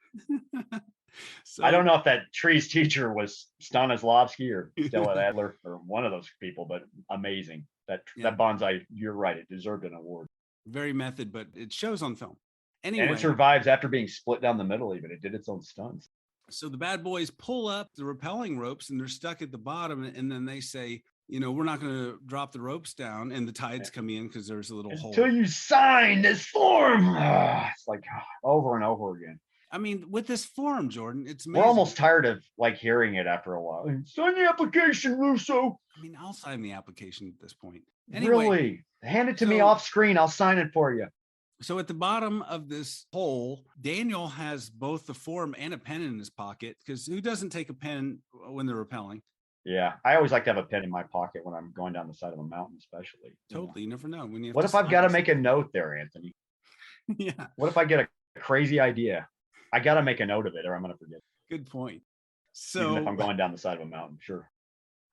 So,
I don't know if that tree's teacher was Stanislavski or Stella Adler or one of those people, but amazing. That bonsai, you're right, it deserved an award.
very method, but it shows on film. Anyway,
And it survives after being split down the middle even. It did its own stunts.
so the bad boys pull up the rappelling ropes and they're stuck at the bottom, and then they say, we're not going to drop the ropes down, and the tides come in because there's a little hole.
Until you sign this form. It's like over and over again.
I mean, with this form, Jordan, it's amazing.
We're almost tired of like hearing it after a while. Sign the application, Russo.
I mean, I'll sign the application at this point. Anyway,
Really? Hand it to me
so-
off screen. I'll sign it for you.
So at the bottom of this hole, Daniel has both the form and a pen in his pocket, because who doesn't take a pen when they're rappelling?
Yeah, I always like to have a pen in my pocket when I'm going down the side of a mountain, especially.
Totally. You never know. When you have
What
to
if I've
sign
got to
something.
make a note there, Anthony?
Yeah,
What if I get a crazy idea? I got to make a note of it or I'm going to forget.
good point.
Even if
So
I'm going down the side of a mountain, sure.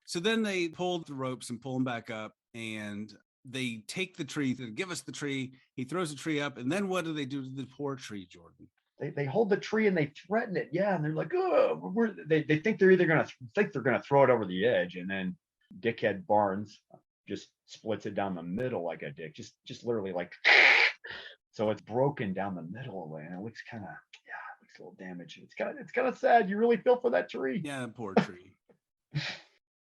So then they pull the ropes and pull them back up, and they take the tree. They give us the tree. He throws the tree up, and then what do they do to the poor tree, Jordan?
They hold the tree and they threaten it. Yeah, and they're like, oh, they think they're either going to throw it over the edge, and then dickhead Barnes just splits it down the middle like a dick, just literally like. So it's broken down the middle, and it looks kind of it looks a little damaged. It's kind of sad. You really feel for that tree.
Yeah, poor tree.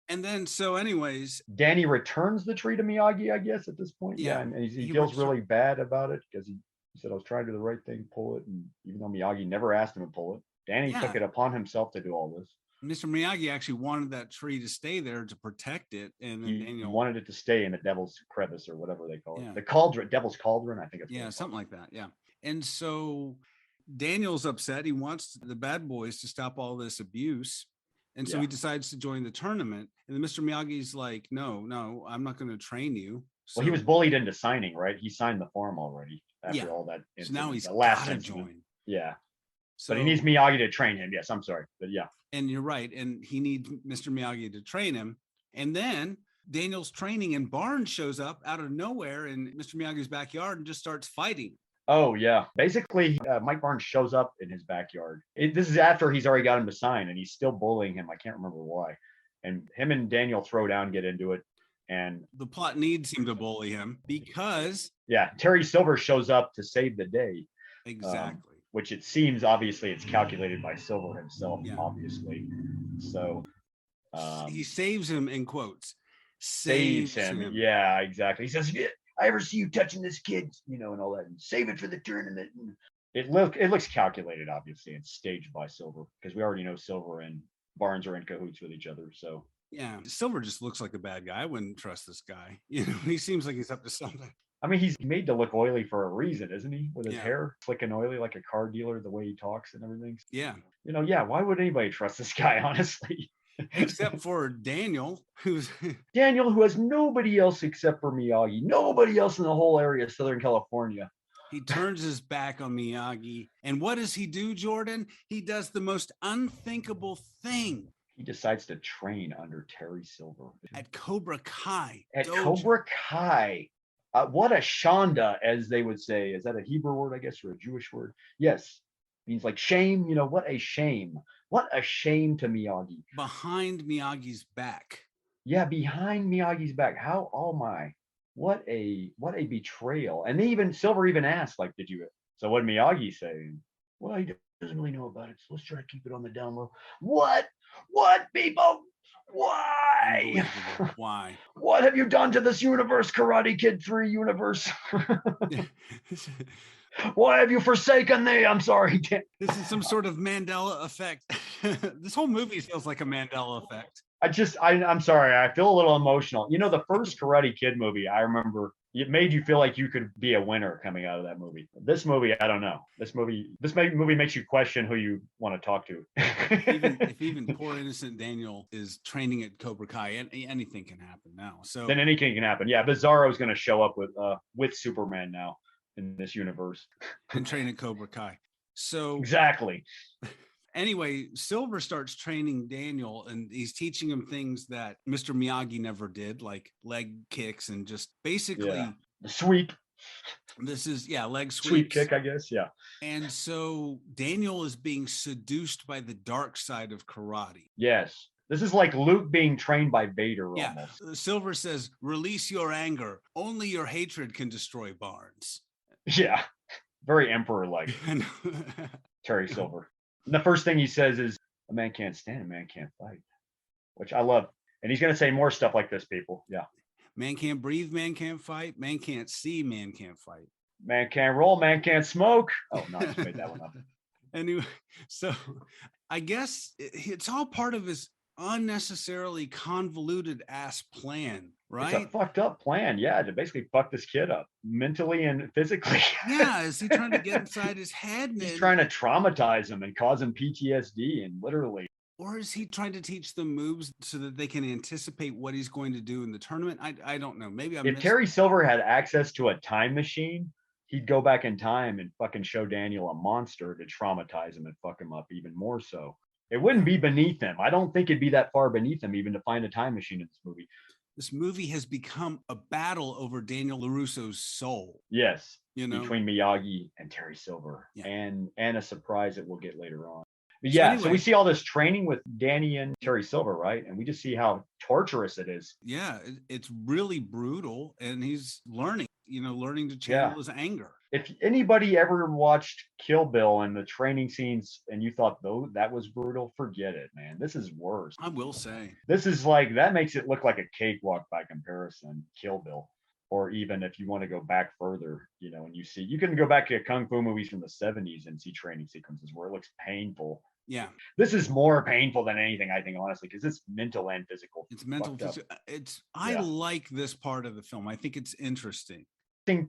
And then, so anyways,
Danny returns the tree to Miyagi, I guess, at this point.
Yeah,
And he
he
feels
retur-
really bad about it because he said, I was trying to do the right thing, pull it. And even though Miyagi never asked him to pull it, Danny took
Yeah.
it upon himself to do all this.
Mr. Miyagi actually wanted that tree to stay there to protect it. And then
He
Daniel,
wanted it to stay in the Devil's Crevice or whatever they call it.
Yeah.
The cauldron, Devil's Cauldron, I think it's. what
yeah,
it's
something
called.
like that. Yeah. And so Daniel's upset. He wants the bad boys to stop all this abuse. And so
Yeah.
he decides to join the tournament. And then Mr. Miyagi's like, no, I'm not going to train you.
Well, he
So-
was bullied into signing, right? He signed the form already after
Yeah.
all that.
So now
incident,
he's
the last
got to
incident.
join.
Yeah.
So,
But he needs Miyagi to train him. Yes, I'm sorry. But yeah.
and you're right. And he needs Mr. Miyagi to train him. And then Daniel's training, and Barnes shows up out of nowhere in Mr. Miyagi's backyard and just starts fighting.
Oh, yeah. Basically, Mike Barnes shows up in his backyard. This is after he's already got him to sign, and he's still bullying him. I can't remember why. And him and Daniel throw down, get into it. And
The plot needs him to bully him because
yeah, Terry Silver shows up to save the day,
exactly.
which it seems obviously it's calculated by Silver himself,
Yeah.
obviously. So
He saves him in quotes.
saves him. Yeah, exactly. He says, "If I ever see you touching this kid, and all that, and save it for the tournament." And it looks calculated, obviously. It's staged by Silver because we already know Silver and Barnes are in cahoots with each other. So
Yeah, Silver just looks like a bad guy. I wouldn't trust this guy. He seems like he's up to something.
I mean, he's made to look oily for a reason, isn't he? With his
Yeah.
hair slick and oily like a car dealer, the way he talks and everything.
Yeah.
You know, yeah, why would anybody trust this guy, honestly?
Except for Daniel, who's
Daniel, who has nobody else except for Miyagi, nobody else in the whole area of Southern California.
he turns his back on Miyagi. And what does he do, Jordan? He does the most unthinkable thing.
He decides to train under Terry Silver
At Cobra Kai.
At
Dojo.
Cobra Kai. What a shanda, as they would say. Is that a Hebrew word, I guess, or a Jewish word? Yes. Means like shame. You know, what a shame. What a shame to Miyagi.
Behind Miyagi's back.
Yeah, behind Miyagi's back. How, oh my, what a betrayal. And they even, Silver even asked, like, did you, so what did Miyagi say? Well, he doesn't really know about it, so let's try to keep it on the down low. What people? Why?
Why?
What have you done to this universe, Karate Kid 3 universe? Why have you forsaken me? I'm sorry.
This is some sort of Mandela effect. This whole movie feels like a Mandela effect.
I'm sorry. I feel a little emotional. You know, the first Karate Kid movie, I remember it made you feel like you could be a winner coming out of that movie. This movie, I don't know. This movie makes you question who you want to talk to.
if even poor innocent Daniel is training at Cobra Kai, anything can happen now. So
then anything can happen. Yeah, Bizarro's going to show up with Superman now in this universe
and train at Cobra Kai. So
exactly.
Anyway, Silver starts training Daniel, and he's teaching him things that Mr. Miyagi never did, like leg kicks and just basically
the sweep.
This is leg sweeps.
Sweep kick, I guess. Yeah.
And so Daniel is being seduced by the dark side of karate.
Yes. This is like Luke being trained by Vader almost.
Silver says, "Release your anger. Only your hatred can destroy Barnes."
Yeah. Very emperor-like. Terry Silver. And the first thing he says is, "A man can't stand, a man can't fight," which I love. And he's going to say more stuff like this, people. Yeah.
Man can't breathe, man can't fight. Man can't see, man can't fight.
Man can't roll, man can't smoke. Oh, no, I just made that one up.
Anyway, so I guess it's all part of his unnecessarily convoluted ass plan, right?
It's a fucked up plan, yeah, to basically fuck this kid up mentally and physically.
Yeah, is he trying to get inside his head?
He's trying to traumatize him and cause him PTSD, and literally.
Or is he trying to teach them moves so that they can anticipate what he's going to do in the tournament? I don't know. Maybe
if Terry Silver had access to a time machine, he'd go back in time and fucking show Daniel a monster to traumatize him and fuck him up even more so. It wouldn't be beneath him. I don't think it'd be that far beneath him even to find a time machine in this movie.
This movie has become a battle over Daniel LaRusso's soul.
Yes,
between
Miyagi and Terry Silver, and a surprise that we'll get later on. But so we see all this training with Danny and Terry Silver, right? And we just see how torturous it is.
Yeah, it's really brutal, and he's learning to channel his anger.
If anybody ever watched Kill Bill and the training scenes and you thought, though, that was brutal, forget it, man. This is worse.
I will say.
This is like, that makes it look like a cakewalk by comparison, Kill Bill. Or even if you want to go back further, and you can go back to Kung Fu movies from the 70s and see training sequences where it looks painful.
Yeah.
This is more painful than anything, I think, honestly, because it's mental and physical.
It's mental. I like this part of the film. I think it's interesting.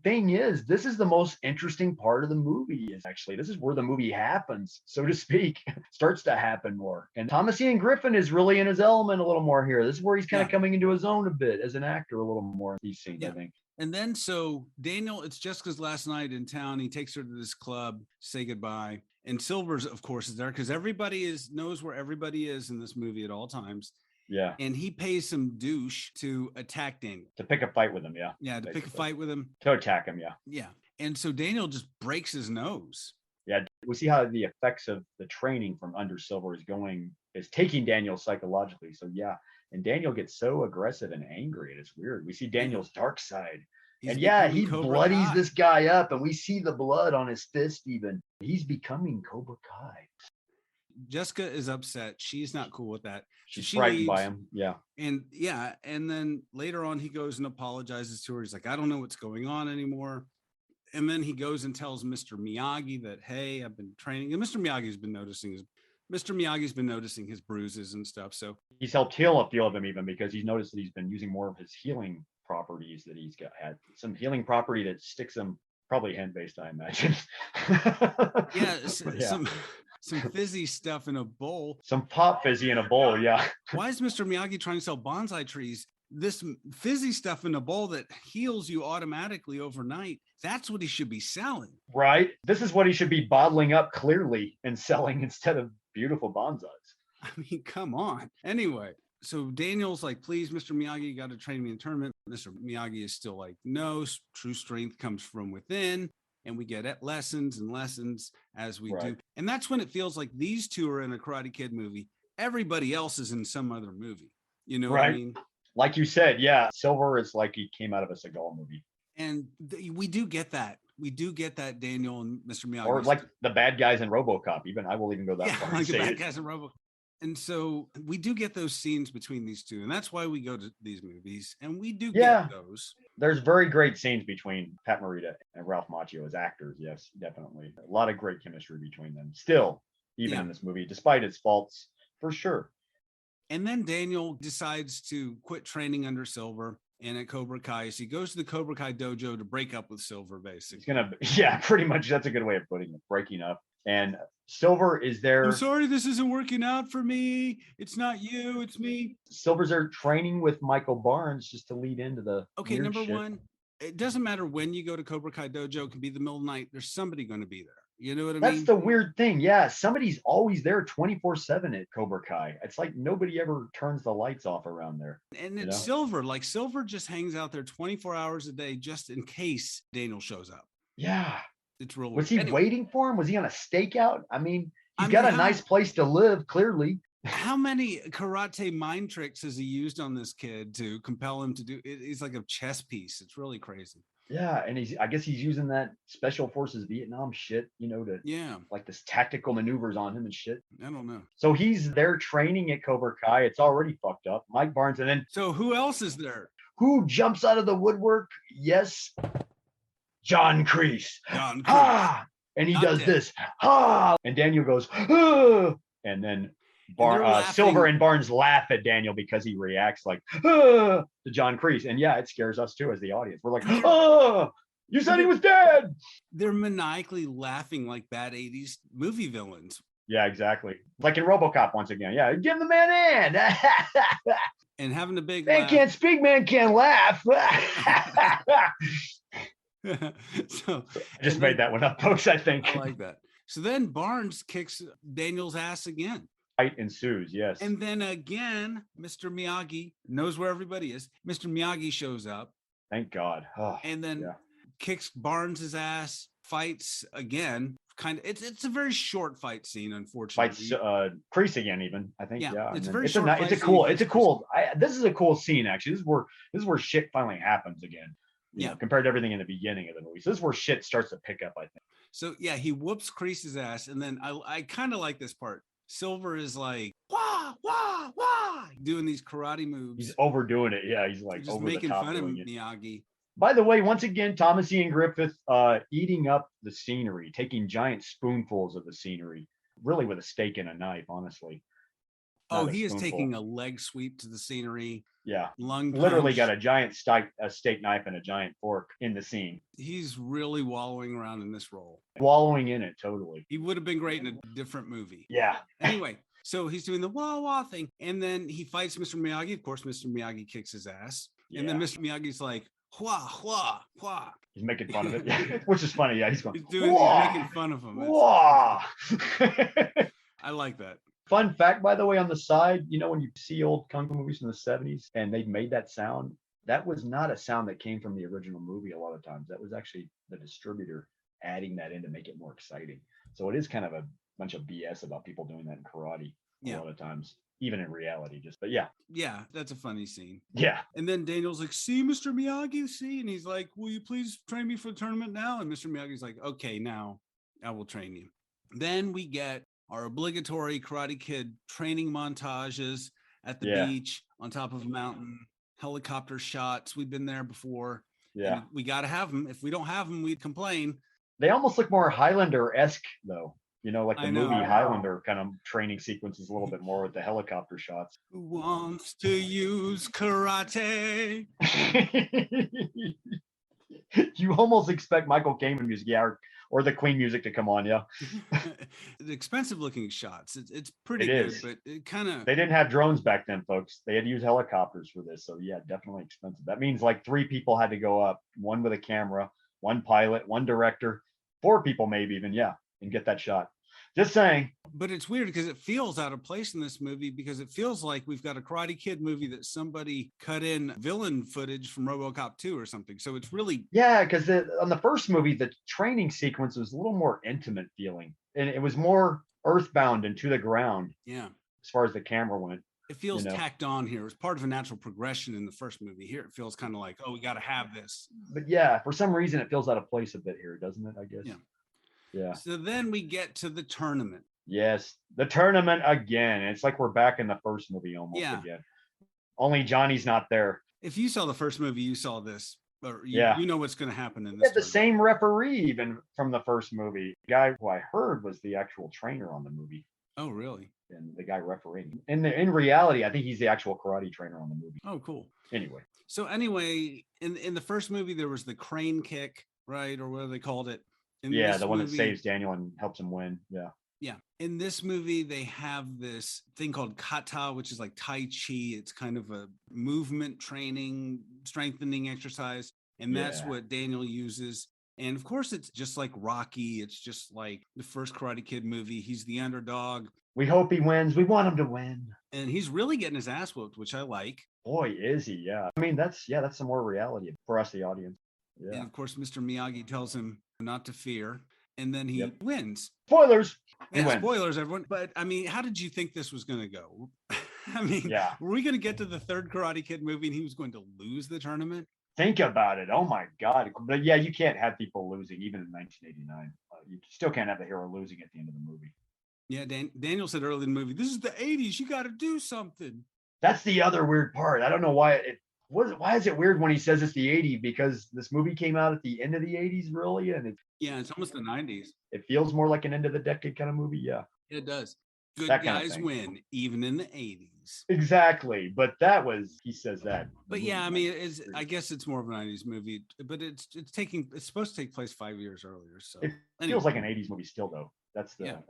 Thing is, this is the most interesting part of the movie. This is where the movie happens, so to speak. Starts to happen more. And Thomas Ian Griffin is really in his element a little more here. This is where he's kind of coming into his own a bit as an actor a little more in these scenes, I think.
And then so Daniel, it's Jessica's last night in town. He takes her to this club, say goodbye. And Silver's, of course, is there because everybody knows where everybody is in this movie at all times.
Yeah.
And he pays some douche to attack Daniel.
To pick a fight with him, yeah.
Yeah, to pick a fight with him.
To attack him, yeah.
Yeah. And so Daniel just breaks his nose.
Yeah. We see how the effects of the training from under Silver is taking Daniel psychologically. So yeah. And Daniel gets so aggressive and angry. It's weird. We see Daniel's dark side. He bloodies this guy up, and we see the blood on his fist even. He's becoming Cobra Kai.
Jessica is upset. She's not cool with that.
She's frightened by him. Yeah.
And then later on, he goes and apologizes to her. He's like, I don't know what's going on anymore. And then he goes and tells Mr. Miyagi that, hey, I've been training. And Mr. Miyagi's been noticing his bruises and stuff. So
he's helped heal a few of them even because he's noticed that he's been using more of his healing properties that he's had some healing property that sticks him, probably hand-based, I imagine.
Yeah,
Yeah.
some fizzy stuff in a bowl.
Some pop fizzy in a bowl, yeah.
Why is Mr. Miyagi trying to sell bonsai trees? This fizzy stuff in a bowl that heals you automatically overnight, that's what he should be selling.
Right? This is what he should be bottling up clearly and selling instead of beautiful bonsais.
I mean, come on. Anyway, so Daniel's like, please, Mr. Miyagi, you got to train me in tournament. Mr. Miyagi is still like, no, true strength comes from within. And we get at lessons and lessons as we do. And that's when it feels like these two are in a Karate Kid movie. Everybody else is in some other movie. You know what I mean?
Like you said, yeah. Silver is like he came out of a Seagal movie.
And we do get that. We do get that, Daniel and Mr. Miyagi.
Or like the bad guys in RoboCop. Even I will even go that far.
Like the bad guys in RoboCop. And so we do get those scenes between these two, and that's why we go to these movies, and we do get those.
There's very great scenes between Pat Morita and Ralph Macchio as actors. Yes, definitely. A lot of great chemistry between them. Still, even in this movie, despite its faults, for sure.
And then Daniel decides to quit training under Silver and at Cobra Kai. So he goes to the Cobra Kai dojo to break up with Silver, basically.
Pretty much. That's a good way of putting it. Breaking up. And Silver is there.
I'm sorry, this isn't working out for me. It's not you, it's me.
Silver's there training with Michael Barnes just to lead into the.
Okay, number one, it doesn't matter when you go to Cobra Kai dojo. It can be the middle of the night. There's somebody going to be there. You know what I mean?
That's the weird thing. Yeah, somebody's always there 24/7 at Cobra Kai. It's like nobody ever turns the lights off around there.
And it's Silver. Like Silver just hangs out there 24 hours a day just in case Daniel shows up.
Yeah.
It's real.
Was he waiting for him? Was he on a stakeout? I mean, he's got a nice place to live, clearly.
How many karate mind tricks has he used on this kid to compel him to do it? He's like a chess piece. It's really crazy.
Yeah, and I guess he's using that Special Forces Vietnam shit, to like this tactical maneuvers on him and shit.
I don't know.
So he's there training at Cobra Kai. It's already fucked up. Mike Barnes, and then
so who else is there?
Who jumps out of the woodwork? Yes, John Kreese.
John Kreese.
Ah! And he does this. Ah! And Daniel goes, ah! And then Silver and Barnes laugh at Daniel because he reacts like, ah! to John Kreese. And yeah, it scares us too as the audience. We're like, ah! You said he was dead.
They're maniacally laughing like bad 80s movie villains.
Yeah, exactly. Like in RoboCop once again. Yeah, give the man a hand.
And having a big
man can't speak, man can't laugh.
So
I just made that one up, folks, I think.
I like that. So then Barnes kicks Daniel's ass again.
Fight ensues, yes.
And then again, Mr. Miyagi knows where everybody is. Mr. Miyagi shows up.
Thank God. Oh,
and then kicks Barnes's ass, fights again. It's a very short fight scene, unfortunately.
Fights Kreese again, even I think. Yeah,
it's very
short. This is a cool scene actually. This is where shit finally happens again. You know, compared to everything in the beginning of the movie. So this is where shit starts to pick up, I think.
So yeah, he whoops Kreese's ass, and then I kind of like this part. Silver is like wah wah wah, doing these karate moves.
He's overdoing it. Yeah, he's like
just
over
making
the top
fun of Miyagi.
By the way, once again, Thomas Ian Griffith eating up the scenery, taking giant spoonfuls of the scenery, really with a steak and a knife, honestly.
He is taking a leg sweep to the scenery.
Yeah,
literally
got a giant steak knife and a giant fork in the scene.
He's really wallowing around in this role.
Wallowing in it, totally.
He would have been great in a different movie.
Yeah.
Anyway, so he's doing the wah wah thing, and then he fights Mr. Miyagi. Of course, Mr. Miyagi kicks his ass, and then Mr. Miyagi's like, "Hua hua hua."
He's making fun of it, which is funny. Yeah, he's going.
He's making fun of him.
Wah.
I like that.
Fun fact, by the way, on the side, when you see old kung fu movies from the 70s and they made that sound, that was not a sound that came from the original movie a lot of times. That was actually the distributor adding that in to make it more exciting. So it is kind of a bunch of BS about people doing that in karate a lot of times, even in reality. Yeah, that's a funny scene. Yeah.
And then Daniel's like, "See, Mr. Miyagi, see?" And he's like, "Will you please train me for the tournament now?" And Mr. Miyagi's like, "Okay, now I will train you." Then we get our obligatory Karate Kid training montages at the beach on top of a mountain, helicopter shots. We've been there before.
Yeah.
And we got to have them. If we don't have them, we'd complain.
They almost look more Highlander-esque, though. You know, like the movie Highlander kind of training sequences a little bit more with the helicopter shots.
Who wants to use karate?
You almost expect Michael Kamen music, yeah, or the Queen music to come on, yeah.
The expensive looking shots. It's pretty
It
good,
is.
but it kind of.
They didn't have drones back then, folks. They had to use helicopters for this. So yeah, definitely expensive. That means like 3 people had to go up, one with a camera, one pilot, one director, 4 people maybe even, yeah, and get that shot. Just saying.
But it's weird because it feels out of place in this movie because it feels like we've got a Karate Kid movie that somebody cut in villain footage from RoboCop 2 or something. So it's really.
Yeah, because on the first movie, the training sequence was a little more intimate feeling. And it was more earthbound and to the ground.
Yeah.
As far as the camera went.
It feels tacked on here. It was part of a natural progression in the first movie. Here it feels kind of like, oh, we got to have this.
But yeah, for some reason, it feels out of place a bit here, doesn't it? I guess.
Yeah.
Yeah.
So then we get to the tournament.
Yes, the tournament again. It's like we're back in the first movie almost again. Only Johnny's not there.
If you saw the first movie, you saw this. Or you know what's going to happen in this.
We had the same referee even from the first movie. The guy who I heard was the actual trainer on the movie.
Oh, really?
And the guy refereeing. In reality, I think he's the actual karate trainer on the movie.
Oh, cool.
Anyway.
So anyway, in the first movie, there was the crane kick, right? Or what they called it.
Yeah, the one that saves Daniel and helps him win. Yeah.
Yeah. In this movie, they have this thing called kata, which is like Tai Chi. It's kind of a movement training, strengthening exercise. And that's what Daniel uses. And of course, it's just like Rocky. It's just like the first Karate Kid movie. He's the underdog.
We hope he wins. We want him to win.
And he's really getting his ass whooped, which I like.
Boy, is he. Yeah. I mean, that's some more reality for us, the audience. Yeah.
And of course, Mr. Miyagi tells him not to fear. And then he wins.
Spoilers.
Yeah, spoilers, everyone. But I mean, how did you think this was going to go? I mean, were we going to get to the third Karate Kid movie and he was going to lose the tournament?
Think about it. Oh my God. But yeah, you can't have people losing even in 1989. You still can't have the hero losing at the end of the movie.
Yeah, Daniel said early in the movie, this is the 80s. You got to do something.
That's the other weird part. I don't know why why is it weird when he says it's the 80s? Because this movie came out at the end of the 80s, really? And
it's almost the 90s.
It feels more like an end of the decade kind of movie. Yeah.
It does. Good guys win, even in the 80s.
Exactly. But he says that.
But yeah, I mean, I guess it's more of an 90s movie, but it's supposed to take place 5 years earlier. So
it feels like an 80s movie still, though.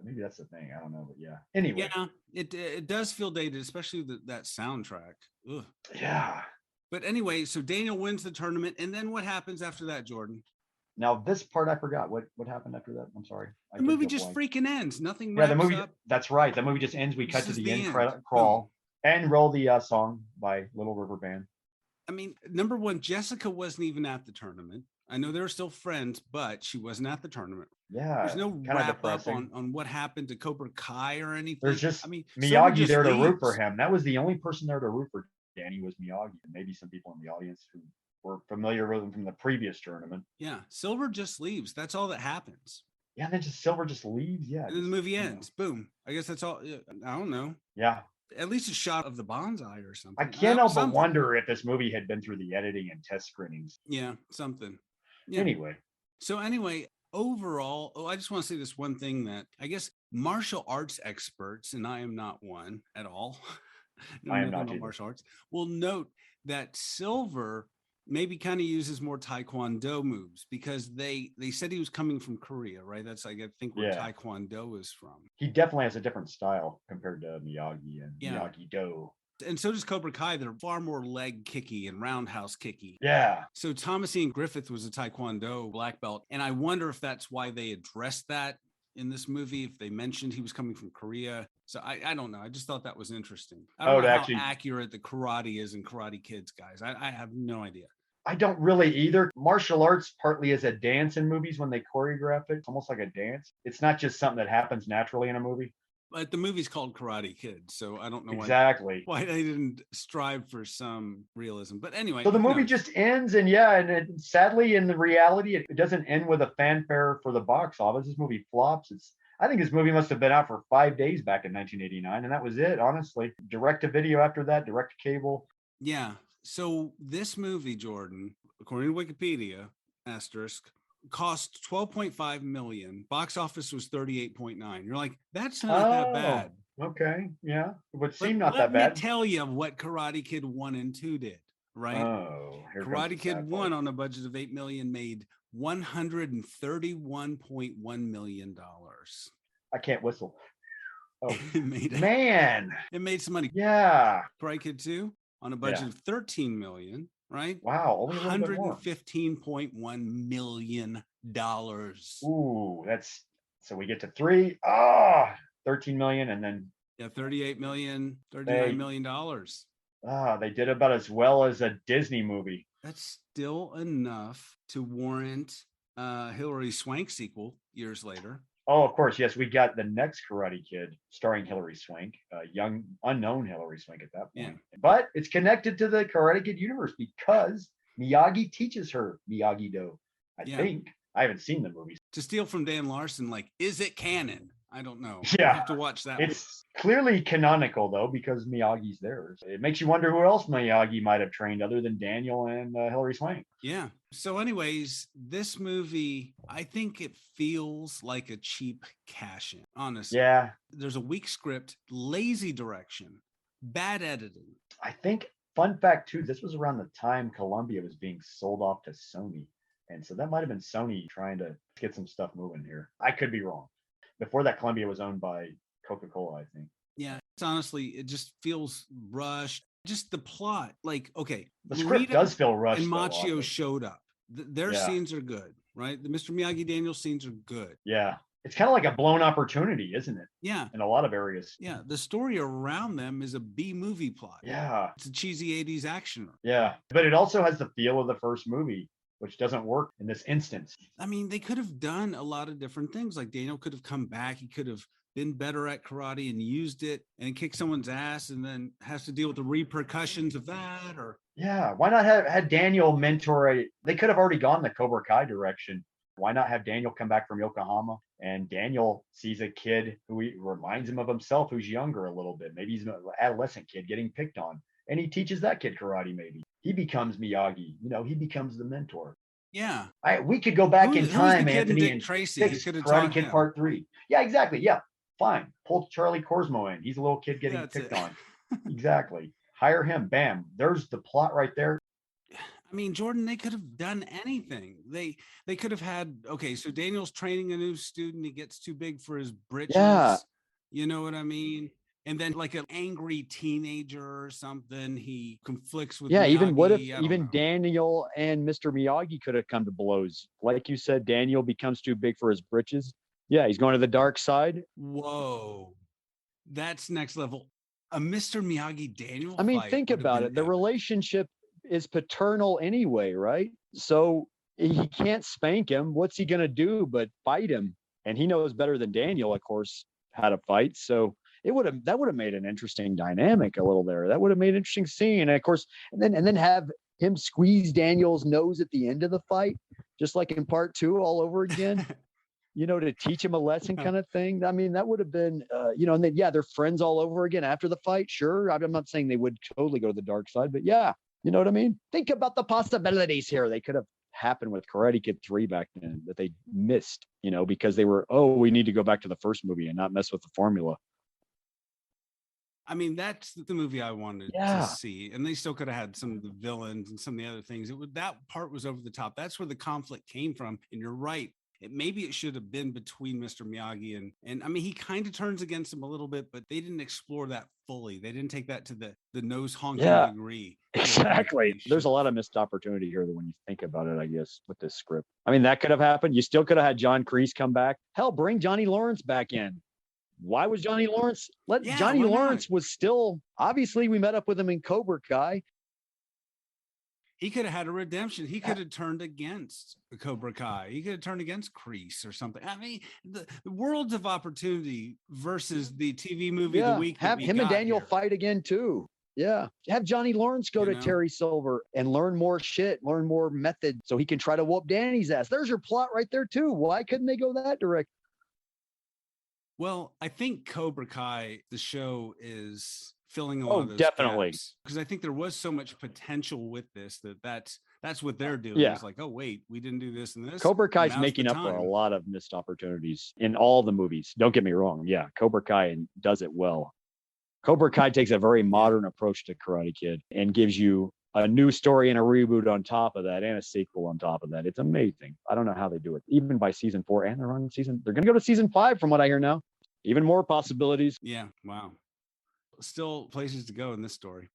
Maybe that's the thing. I don't know, but yeah. Anyway.
Yeah, it does feel dated, especially that soundtrack. Ugh.
Yeah.
But anyway, so Daniel wins the tournament, and then what happens after that, Jordan?
Now this part I forgot. What happened after that? I'm sorry.
The movie just freaking ends. Nothing.
Yeah, the movie. Up. That's right. The movie just ends. We cut to the end credit crawl and roll the song by Little River Band.
I mean, number one, Jessica wasn't even at the tournament. I know they were still friends, but she wasn't at the tournament.
Yeah,
there's no wrap up on what happened to Cobra Kai or anything.
There's just Miyagi there to root for him. That was the only person there to root for Danny was Miyagi, and maybe some people in the audience who were familiar with him from the previous tournament.
Yeah, Silver just leaves. That's all that happens.
Yeah, and then Silver just leaves. Yeah,
and then the movie ends. Boom. I guess that's all. I don't know.
Yeah.
At least a shot of the bonsai or something.
I can't help but wonder if this movie had been through the editing and test screenings.
Yeah, something. Yeah.
Anyway,
overall, I just want to say this one thing that I guess martial arts experts, and I am not one at all.
I am not
martial arts. Will note that Silver maybe kind of uses more Taekwondo moves because they said he was coming from Korea, right? That's I think where Taekwondo is from.
He definitely has a different style compared to Miyagi and Miyagi-Do.
And so does Cobra Kai. They're far more leg kicky and roundhouse kicky.
Yeah.
So Thomas Ian Griffith was a Taekwondo black belt. And I wonder if that's why they addressed that in this movie, if they mentioned he was coming from Korea. So I don't know. I just thought that was interesting. I don't know how accurate the karate is in Karate Kids, guys. I have no idea.
I don't really either. Martial arts partly is a dance in movies when they choreograph it. It's almost like a dance. It's not just something that happens naturally in a movie.
But the movie's called Karate Kid, so I don't know why they didn't strive for some realism. But anyway.
So the movie just ends, and sadly, in the reality, it doesn't end with a fanfare for the box office. This movie flops. I think this movie must have been out for 5 days back in 1989, and that was it, honestly. Direct to video after that, direct to cable.
Yeah. So this movie, Jordan, according to Wikipedia, asterisk, cost 12.5 million. Box office was 38.9. You're like, that's not that bad.
Okay, yeah, it would seem
But
not that bad.
Let me tell you what Karate Kid 1 and 2 did, right?
Oh, here comes
Karate
the
Kid
sad
1
part.
on a budget of 8 million made $131.1 million.
I can't whistle. Oh,
It made some money.
Yeah.
Karate Kid 2 on a budget of 13 million, right?
Wow, only a little bit more.
$115.1 million.
Ooh, that's so we get to 13 million, and then
38 million, $39 million.
They did about as well as a Disney movie.
That's still enough to warrant Hilary Swank sequel years later.
Oh, of course, yes. We got the next Karate Kid starring Hilary Swank, young, unknown Hilary Swank at that point. Yeah. But it's connected to the Karate Kid universe because Miyagi teaches her Miyagi-Do. I think. I haven't seen the movies.
To steal from Dan Larson, like, is it canon? I don't know.
Yeah.
You have to watch that.
It's clearly canonical, though, because Miyagi's there. It makes you wonder who else Miyagi might have trained other than Daniel and Hilary Swank.
Yeah. So anyways, this movie, I think it feels like a cheap cash-in, honestly.
Yeah.
There's a weak script, lazy direction, bad editing.
I think, fun fact, too, this was around the time Columbia was being sold off to Sony. And so that might have been Sony trying to get some stuff moving here. I could be wrong. Before that, Columbia was owned by Coca-Cola, I think.
Yeah, it's honestly, it just feels rushed. Just the plot, like, okay.
The script does feel rushed.
And Machio showed up. Their scenes are good, right? The Mr. Miyagi-Daniel scenes are good.
Yeah. It's kind of like a blown opportunity, isn't it?
Yeah.
In a lot of areas.
Yeah. The story around them is a B-movie plot.
Yeah.
It's a cheesy 80s actioner.
Yeah. But it also has the feel of the first movie, which doesn't work in this instance.
I mean, they could have done a lot of different things. Like Daniel could have come back. He could have been better at karate and used it and kicked someone's ass and then has to deal with the repercussions of that. Or
yeah, why not have had Daniel mentor they could have already gone the Cobra Kai direction. Why not have Daniel come back from Yokohama and Daniel sees a kid who reminds him of himself, who's younger a little bit. Maybe he's an adolescent kid getting picked on and he teaches that kid karate. Maybe he becomes Miyagi, he becomes the mentor.
Yeah.
We could go back in time, Anthony, and
Tracy.
fix Karate Kid Part 3. Yeah, exactly. Yeah, fine. Pull Charlie Korsmo in. He's a little kid getting picked on. Exactly. Hire him. Bam. There's the plot right there.
I mean, Jordan, they could have done anything. They could have had, okay, so Daniel's training a new student. He gets too big for his britches.
Yeah.
You know what I mean? And then like an angry teenager or something, he conflicts with Miyagi.
Even what if even Daniel and Mr. Miyagi could have come to blows? Like you said, Daniel becomes too big for his britches. Yeah, he's going to the dark side.
Whoa. That's next level. A Mr. Miyagi Daniel
I mean, think about it. The relationship is paternal anyway, right? So he can't spank him. What's he going to do but fight him? And he knows better than Daniel, of course, how to fight. So that would have made an interesting dynamic a little there. That would have made an interesting scene. And of course, and then have him squeeze Daniel's nose at the end of the fight, just like in Part 2 all over again, to teach him a lesson kind of thing. I mean, that would have been, and then, they're friends all over again after the fight. Sure. I'm not saying they would totally go to the dark side, but yeah, you know what I mean? Think about the possibilities here. They could have happened with Karate Kid 3 back then that they missed, because they were, we need to go back to the first movie and not mess with the formula.
I mean, that's the movie I wanted to see. And they still could have had some of the villains and some of the other things. That part was over the top. That's where the conflict came from. And you're right. Maybe it should have been between Mr. Miyagi and I mean, he kind of turns against him a little bit, but they didn't explore that fully. They didn't take that to the nose honking degree.
Exactly. There's a lot of missed opportunity here when you think about it, I guess, with this script. I mean, that could have happened. You still could have had John Kreese come back. Hell, bring Johnny Lawrence back in. Why was Johnny Lawrence? Johnny Lawrence was still, obviously we met up with him in Cobra Kai.
He could have had a redemption. He could have turned against Cobra Kai. He could have turned against Kreese or something. I mean, the worlds of opportunity versus the TV movie of the week.
Have him and Daniel fight again too. Yeah. Have Johnny Lawrence go to Terry Silver and learn more shit, learn more method so he can try to whoop Danny's ass. There's your plot right there too. Why couldn't they go that direction?
Well, I think Cobra Kai, the show, is filling a lot of those
definitely,
because I think there was so much potential with this that's That's what they're doing.
Yeah.
It's like, oh wait, we didn't do this and this.
Cobra Kai's
Now's
making
the
up for a
time.
lot of missed opportunities in all the movies. Don't get me wrong. Yeah, Cobra Kai does it well. Cobra Kai takes a very modern approach to Karate Kid and gives you a new story and a reboot on top of that and a sequel on top of that. It's amazing. I don't know how they do it. Even by season 4, and they're going to go to season 5 from what I hear now. Even more possibilities.
Yeah. Wow. Still places to go in this story.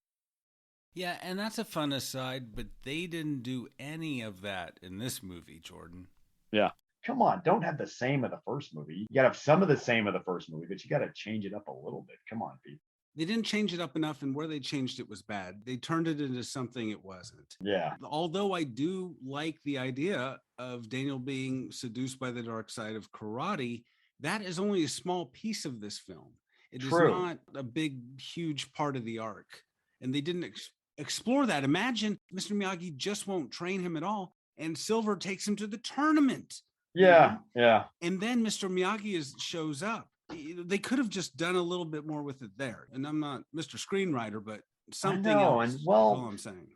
Yeah, and that's a fun aside, but they didn't do any of that in this movie, Jordan.
Yeah.
Come on, don't have the same of the first movie. You got to have some of the same of the first movie, but you got to change it up a little bit. Come on, Pete.
They didn't change it up enough, and where they changed it was bad. They turned it into something it wasn't.
Yeah.
Although I do like the idea of Daniel being seduced by the dark side of karate, that is only a small piece of this film. It is not a big, huge part of the arc. And they didn't explore that. Imagine Mr. Miyagi just won't train him at all, and Silver takes him to the tournament.
Yeah, yeah.
And then Mr. Miyagi shows up. They could have just done a little bit more with it there. And I'm not Mr. Screenwriter, but something else.
And well,
all I'm saying.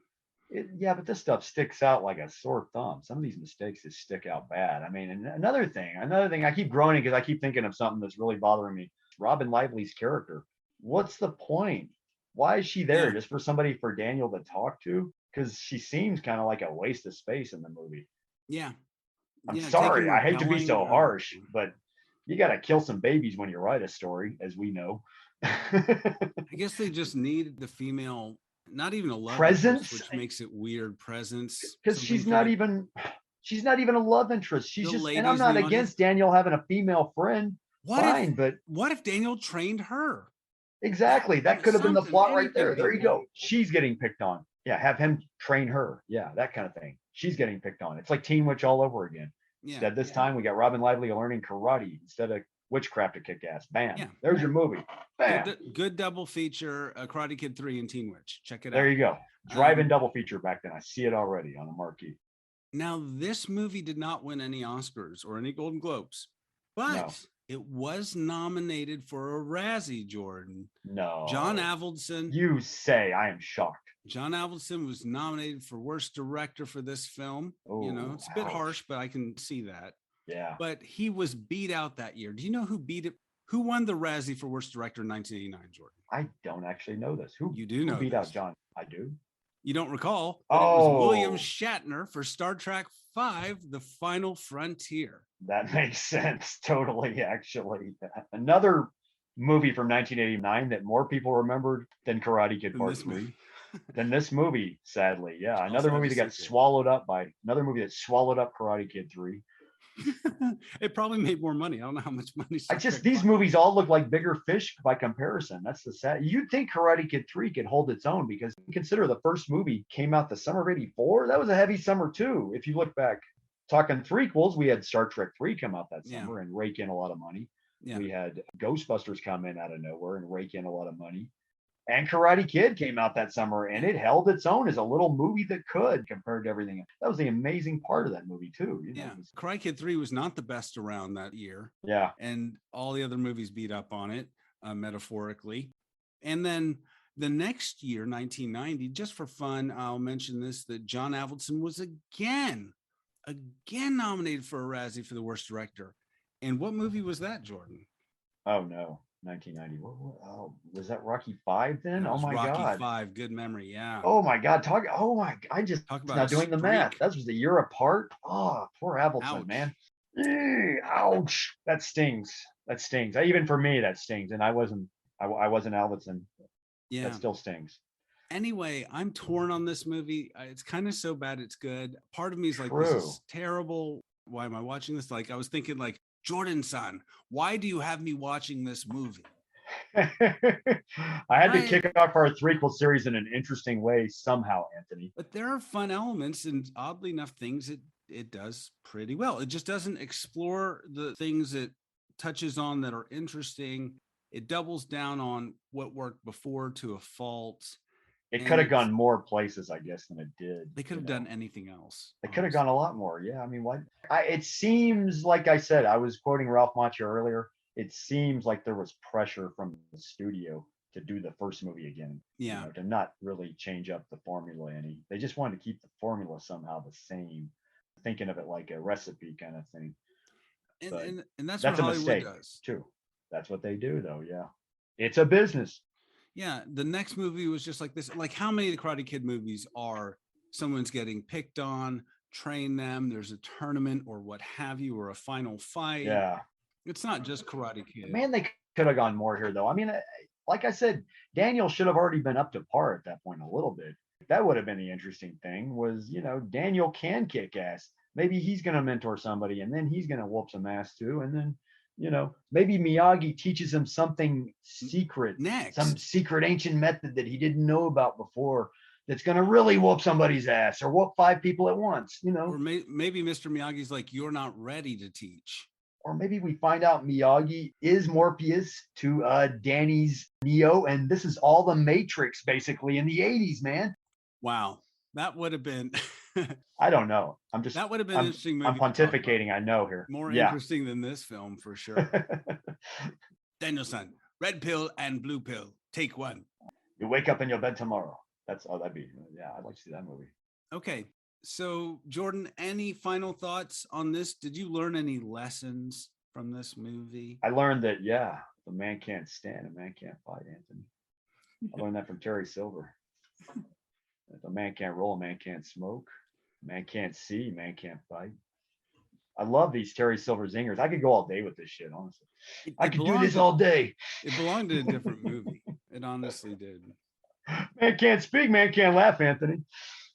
Yeah, but this stuff sticks out like a sore thumb. Some of these mistakes just stick out bad. I mean, and another thing, I keep groaning because I keep thinking of something that's really bothering me. Robin Lively's character. What's the point? Why is she there? Just for Daniel to talk to? Because she seems kind of like a waste of space in the movie.
Yeah.
I'm sorry. I hate to be so harsh, but you got to kill some babies when you write a story, as we know.
I guess they just need the female, not even a love
presence,
interest, which makes it weird. Presence,
because she's not even a love interest. She's just, and I'm not against Daniel having a female friend. But
what if Daniel trained her?
Exactly. That could have been the plot right there. There you go. She's getting picked on. Yeah, have him train her. Yeah, that kind of thing. She's getting picked on. It's like Teen Witch all over again. Yeah, instead, this time we got Robin Lively learning karate instead of witchcraft to kick ass. Bam. Yeah. There's your movie. Bam.
Good double feature, Karate Kid 3 and Teen Witch. Check it out.
There you go. Drive-in double feature back then. I see it already on the marquee.
Now, this movie did not win any Oscars or any Golden Globes, but it was nominated for a Razzie, Jordan.
No.
John Avildsen.
You say. I am shocked.
John Avildsen was nominated for Worst Director for this film.
Oh,
it's a bit harsh, but I can see that.
Yeah.
But he was beat out that year. Do you know who beat it? Who won the Razzie for Worst Director in 1989, Jordan?
I don't actually know this.
You do know
who beat out John? I do.
You don't recall? But it was William Shatner for Star Trek V, The Final Frontier.
That makes sense. Totally, actually. Another movie from 1989 that more people remembered than Karate Kid Part 3. Than this movie, sadly. Yeah. Another movie that got swallowed up by another movie that swallowed up Karate Kid 3.
It probably made more money. I don't know how much money.
These movies all look like bigger fish by comparison. That's the sad. You'd think Karate Kid 3 could hold its own because consider the first movie came out the summer of '84. That was a heavy summer too. If you look back, talking threequels, we had Star Trek 3 come out that summer and rake in a lot of money. Yeah. We had Ghostbusters come in out of nowhere and rake in a lot of money. And Karate Kid came out that summer, and it held its own as a little movie that could compared to everything. That was the amazing part of that movie, too.
Karate Kid 3 was not the best around that year.
Yeah.
And all the other movies beat up on it, metaphorically. And then the next year, 1990, just for fun, I'll mention this, that John Avildsen was again nominated for a Razzie for the Worst Director. And what movie was that, Jordan?
Oh, no. 1990. Was that Rocky V then? Oh my
God.
Rocky
V. Good memory. Yeah.
Oh my God. I just
talk about
not doing the math. That was a year apart. Oh, poor Avildsen, man. Ouch. That stings. Even for me, that stings. And I wasn't Avildsen. Yeah. That still stings.
Anyway, I'm torn on this movie. It's kind of so bad it's good. Part of me is like, this is terrible. Why am I watching this? Like, I was thinking like, Jordan-san, why do you have me watching this movie?
I had to kick off our threequel series in an interesting way somehow, Anthony.
But there are fun elements and oddly enough things it does pretty well. It just doesn't explore the things it touches on that are interesting. It doubles down on what worked before to a fault.
It could have gone more places, I guess, than it did.
They could have done anything else.
They could have gone a lot more. Yeah. I mean, it seems like I said, I was quoting Ralph Macchio earlier. It seems like there was pressure from the studio to do the first movie again.
Yeah.
To not really change up the formula any. They just wanted to keep the formula somehow the same, thinking of it like a recipe kind of thing.
And that's
what
what Hollywood
mistake
does
too. That's what they do, though. Yeah, it's a business.
Yeah, the next movie was just like this. Like, how many of the Karate Kid movies are someone's getting picked on, train them, there's a tournament or what have you, or a final fight?
Yeah,
it's not just Karate Kid.
Man, they could have gone more here, though. I mean, like I said, Daniel should have already been up to par at that point a little bit. That would have been the interesting thing. Was Daniel can kick ass. Maybe he's going to mentor somebody, and then he's going to whoop some ass too, and then. Maybe Miyagi teaches him something secret,
next,
some secret ancient method that he didn't know about before that's going to really whoop somebody's ass or whoop 5 people at once, Or
maybe Mr. Miyagi's like, you're not ready to teach.
Or maybe we find out Miyagi is Morpheus to Danny's Neo, and this is all the Matrix basically in the 80s, man.
Wow. That would have been...
I don't know.
That would have been an interesting movie.
I'm pontificating, I know here.
More interesting than this film for sure. Daniel-san, red pill and blue pill. Take one.
You wake up in your bed tomorrow. That'd be, I'd like to see that movie.
Okay. So Jordan, any final thoughts on this? Did you learn any lessons from this movie?
I learned that, a man can't stand, a man can't fight, Anthony. I learned that from Terry Silver. If a man can't roll, a man can't smoke. A man can't see, a man can't fight. I love these Terry Silver zingers. I could go all day with this shit, honestly. I could do this all day.
It belonged to a different movie. It honestly did.
Man can't speak, man can't laugh, Anthony.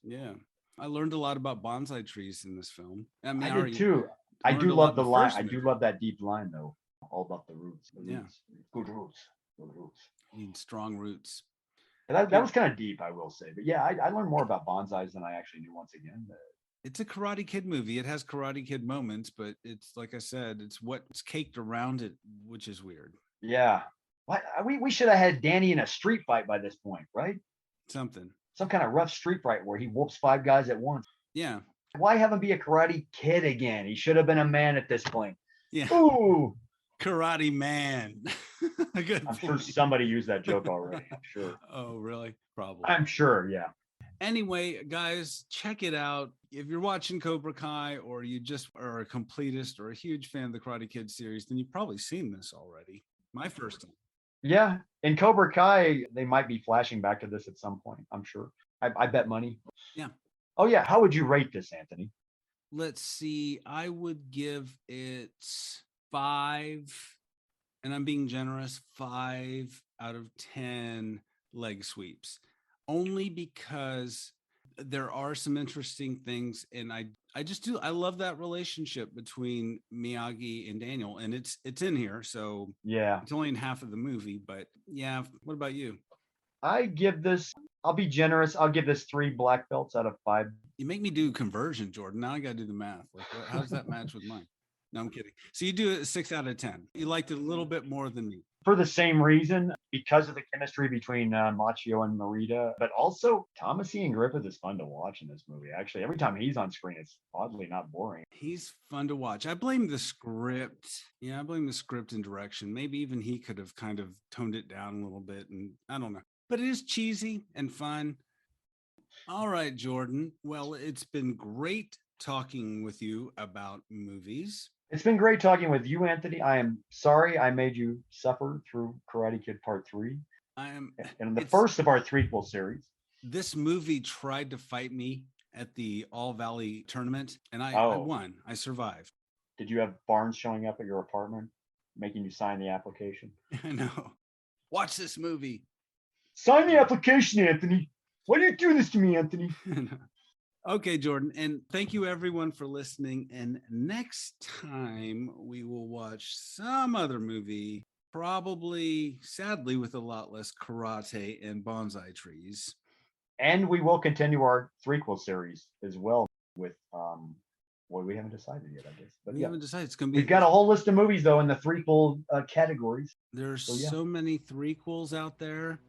Yeah. I learned a lot about bonsai trees in this film.
I did too. I do love the line. I do love that deep line, though. All about the roots.
Yeah.
Good roots. Good roots.
You need strong roots.
That was kind of deep, I will say. But yeah, I learned more about bonsais than I actually knew once again.
It's a Karate Kid movie. It has Karate Kid moments, but it's, like I said, it's what's caked around it, which is weird.
Yeah. We should have had Danny in a street fight by this point, right?
Something.
Some kind of rough street fight where he whoops 5 guys at once.
Yeah.
Why have him be a Karate Kid again? He should have been a man at this point.
Yeah.
Ooh.
Karate Man.
I'm sure somebody used that joke already. I'm sure.
Oh, really? Probably.
I'm sure, yeah.
Anyway, guys, check it out. If you're watching Cobra Kai or you just are a completist or a huge fan of the Karate Kid series, then you've probably seen this already. My first time.
Yeah. In Cobra Kai, they might be flashing back to this at some point, I'm sure. I bet money.
Yeah.
Oh, yeah. How would you rate this, Anthony?
Let's see. I would give it 5, and I'm being generous, 5 out of 10 leg sweeps, only because there are some interesting things, and I love that relationship between Miyagi and Daniel, and it's in here, so
yeah,
it's only in half of the movie, but yeah. What about you?
I'll be generous, I'll give this 3 black belts out of 5.
You make me do conversion, Jordan. Now I gotta do the math. Like, how does that match with mine? No, I'm kidding. So you do it 6 out of 10. You liked it a little bit more than me.
For the same reason, because of the chemistry between Machio and Morita, but also Thomas Ian Griffith is fun to watch in this movie. Actually, every time he's on screen, it's oddly not boring.
He's fun to watch. I blame the script. Yeah, I blame the script and direction. Maybe even he could have kind of toned it down a little bit, and I don't know. But it is cheesy and fun. All right, Jordan. Well, it's been great talking with you about movies.
It's been great talking with you, Anthony. I am sorry I made you suffer through Karate Kid Part 3. And the first of our threequel series.
This movie tried to fight me at the All Valley tournament, and I won. I survived.
Did you have Barnes showing up at your apartment, making you sign the application?
I know. Watch this movie.
Sign the application, Anthony. Why are you doing this to me, Anthony?
Okay, Jordan. And thank you, everyone, for listening. And next time we will watch some other movie, probably, sadly, with a lot less karate and bonsai trees.
And we will continue our threequel series as well with, well, we haven't decided yet, I guess. But
we haven't decided. It's going to be.
We've got a whole list of movies, though, in the threequel categories.
There's so many threequels out there.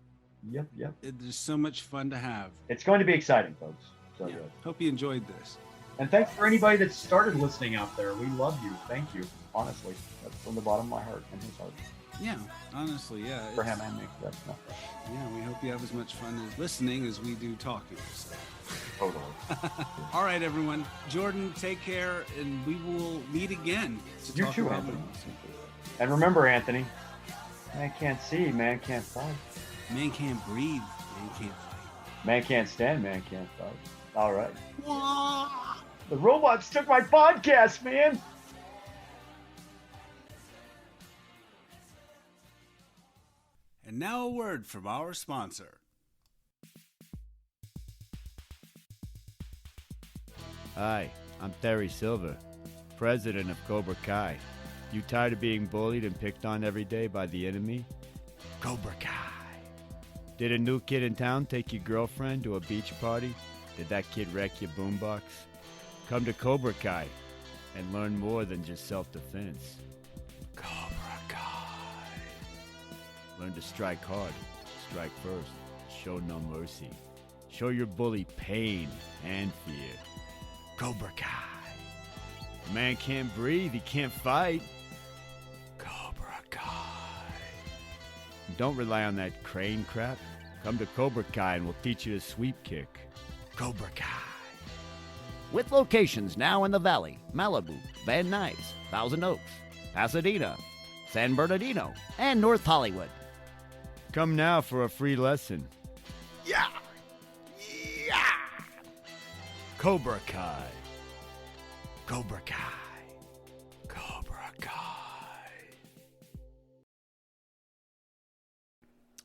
Yep.
There's so much fun to have.
It's going to be exciting, folks. So
yeah. Hope you enjoyed this.
And thanks for anybody that started listening out there. We love you. Thank you. Honestly, that's from the bottom of my heart and his heart.
Yeah, honestly, yeah.
Abraham and me. That's not bad.
Yeah, we hope you have as much fun as listening as we do talking. So.
Totally.
All right, everyone. Jordan, take care, and we will meet again. To
You
talk
too,
about
Anthony.
movies.
And remember, Anthony, man can't see, man can't fight.
Man can't breathe, man can't fight.
Man can't stand, man can't fight. All right. The robots took my podcast, man.
And now a word from our sponsor.
Hi, I'm Terry Silver, president of Cobra Kai. You tired of being bullied and picked on every day by the enemy? Cobra Kai. Did a new kid in town take your girlfriend to a beach party? Did that kid wreck your boombox? Come to Cobra Kai and learn more than just self-defense. Cobra Kai. Learn to strike hard, strike first, show no mercy. Show your bully pain and fear. Cobra Kai. A man can't breathe, he can't fight. Cobra Kai. Don't rely on that crane crap. Come to Cobra Kai and we'll teach you to sweep kick. Cobra Kai.
With locations now in the Valley, Malibu, Van Nuys, Thousand Oaks, Pasadena, San Bernardino, and North Hollywood.
Come now for a free lesson.
Yeah! Yeah!
Cobra Kai. Cobra Kai. Cobra Kai.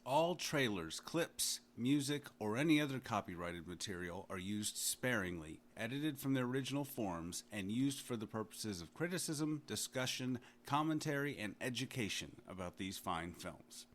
All trailers, clips, music, or any other copyrighted material are used sparingly, edited from their original forms, and used for the purposes of criticism, discussion, commentary, and education about these fine films.